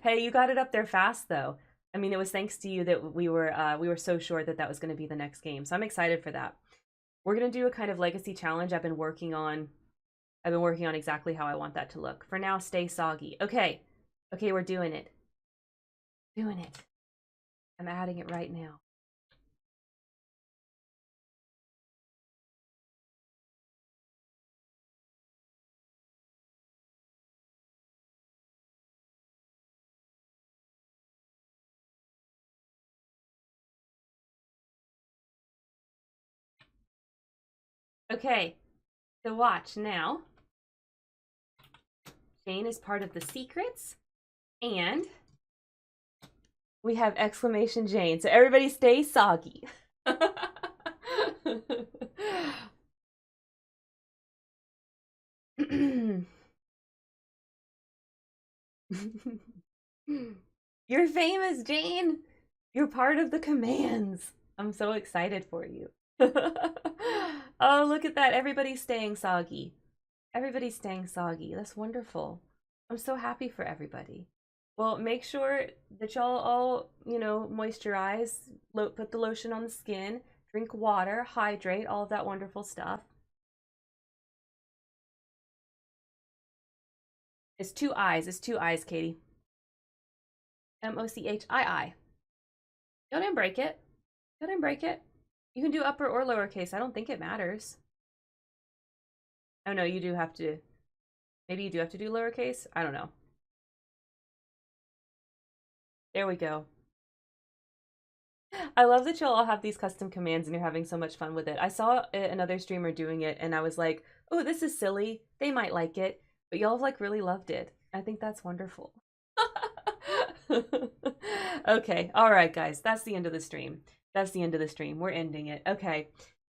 Hey, you got it up there fast though. I mean, it was thanks to you that we were so sure that that was going to be the next game. So I'm excited for that. We're going to do a kind of legacy challenge I've been working on. I've been working on exactly how I want that to look. For now, stay soggy. Okay. Okay, we're doing it. Doing it. I'm adding it right now. Okay. So watch now. Jane is part of the secrets, and we have exclamation Jane. So everybody stay soggy. You're famous, Jane. You're part of the commands. I'm so excited for you. Oh, look at that. Everybody's staying soggy. Everybody's staying soggy. That's wonderful. I'm so happy for everybody. Well, make sure that y'all all, moisturize, put the lotion on the skin, drink water, hydrate, all of that wonderful stuff. It's two eyes. It's two eyes, Katie. Mochii. Go didn't break it. Go didn't break it. You can do upper or lowercase. I don't think it matters. Oh no, you do have to. Maybe you do have to do lowercase. I don't know. There we go. I love that y'all all have these custom commands and you're having so much fun with it. I saw another streamer doing it and I was like, oh, this is silly. They might like it. But y'all have like really loved it. I think that's wonderful. Okay. All right, guys. That's the end of the stream. That's the end of the stream. We're ending it. Okay.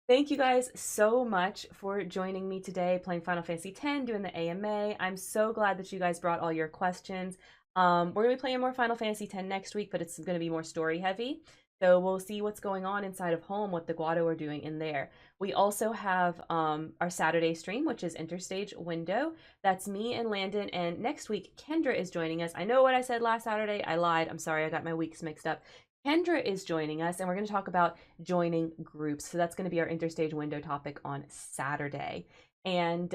Thank you guys so much for joining me today, playing Final Fantasy X, doing the AMA. I'm so glad that you guys brought all your questions. We're going to be playing more Final Fantasy X next week, but it's going to be more story heavy. So we'll see what's going on inside of home, what the Guado are doing in there. We also have our Saturday stream, which is Interstage Window. That's me and Landon, and next week, Kendra is joining us. I know what I said last Saturday. I lied. I'm sorry. I got my weeks mixed up. Kendra is joining us, and we're going to talk about joining groups. So that's going to be our Interstage Window topic on Saturday. And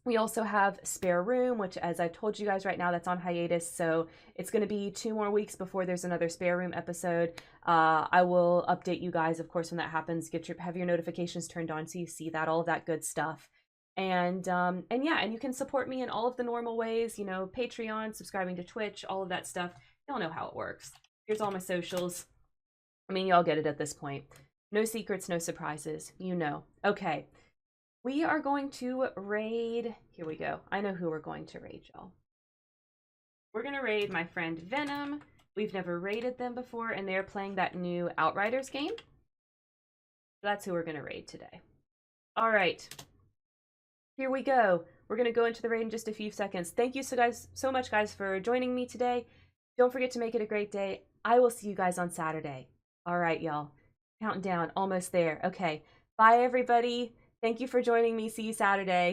we also have Spare Room, which, as I've told you guys right now, that's on hiatus. So it's going to be 2 more weeks before there's another Spare Room episode. I will update you guys, of course, when that happens. Have your notifications turned on so you see that, all of that good stuff. And yeah, and you can support me in all of the normal ways, Patreon, subscribing to Twitch, all of that stuff. Y'all know how it works. Here's all my socials. I mean, y'all get it at this point. No secrets, no surprises. Okay. We are going to raid. Here we go. I know who we're going to raid, y'all. We're going to raid my friend Venom. We've never raided them before, and they're playing that new Outriders game. That's who we're going to raid today. All right. Here we go. We're going to go into the raid in just a few seconds. Thank you so much, guys, for joining me today. Don't forget to make it a great day. I will see you guys on Saturday. All right, y'all. Counting down. Almost there. Okay. Bye, everybody. Thank you for joining me. See you Saturday.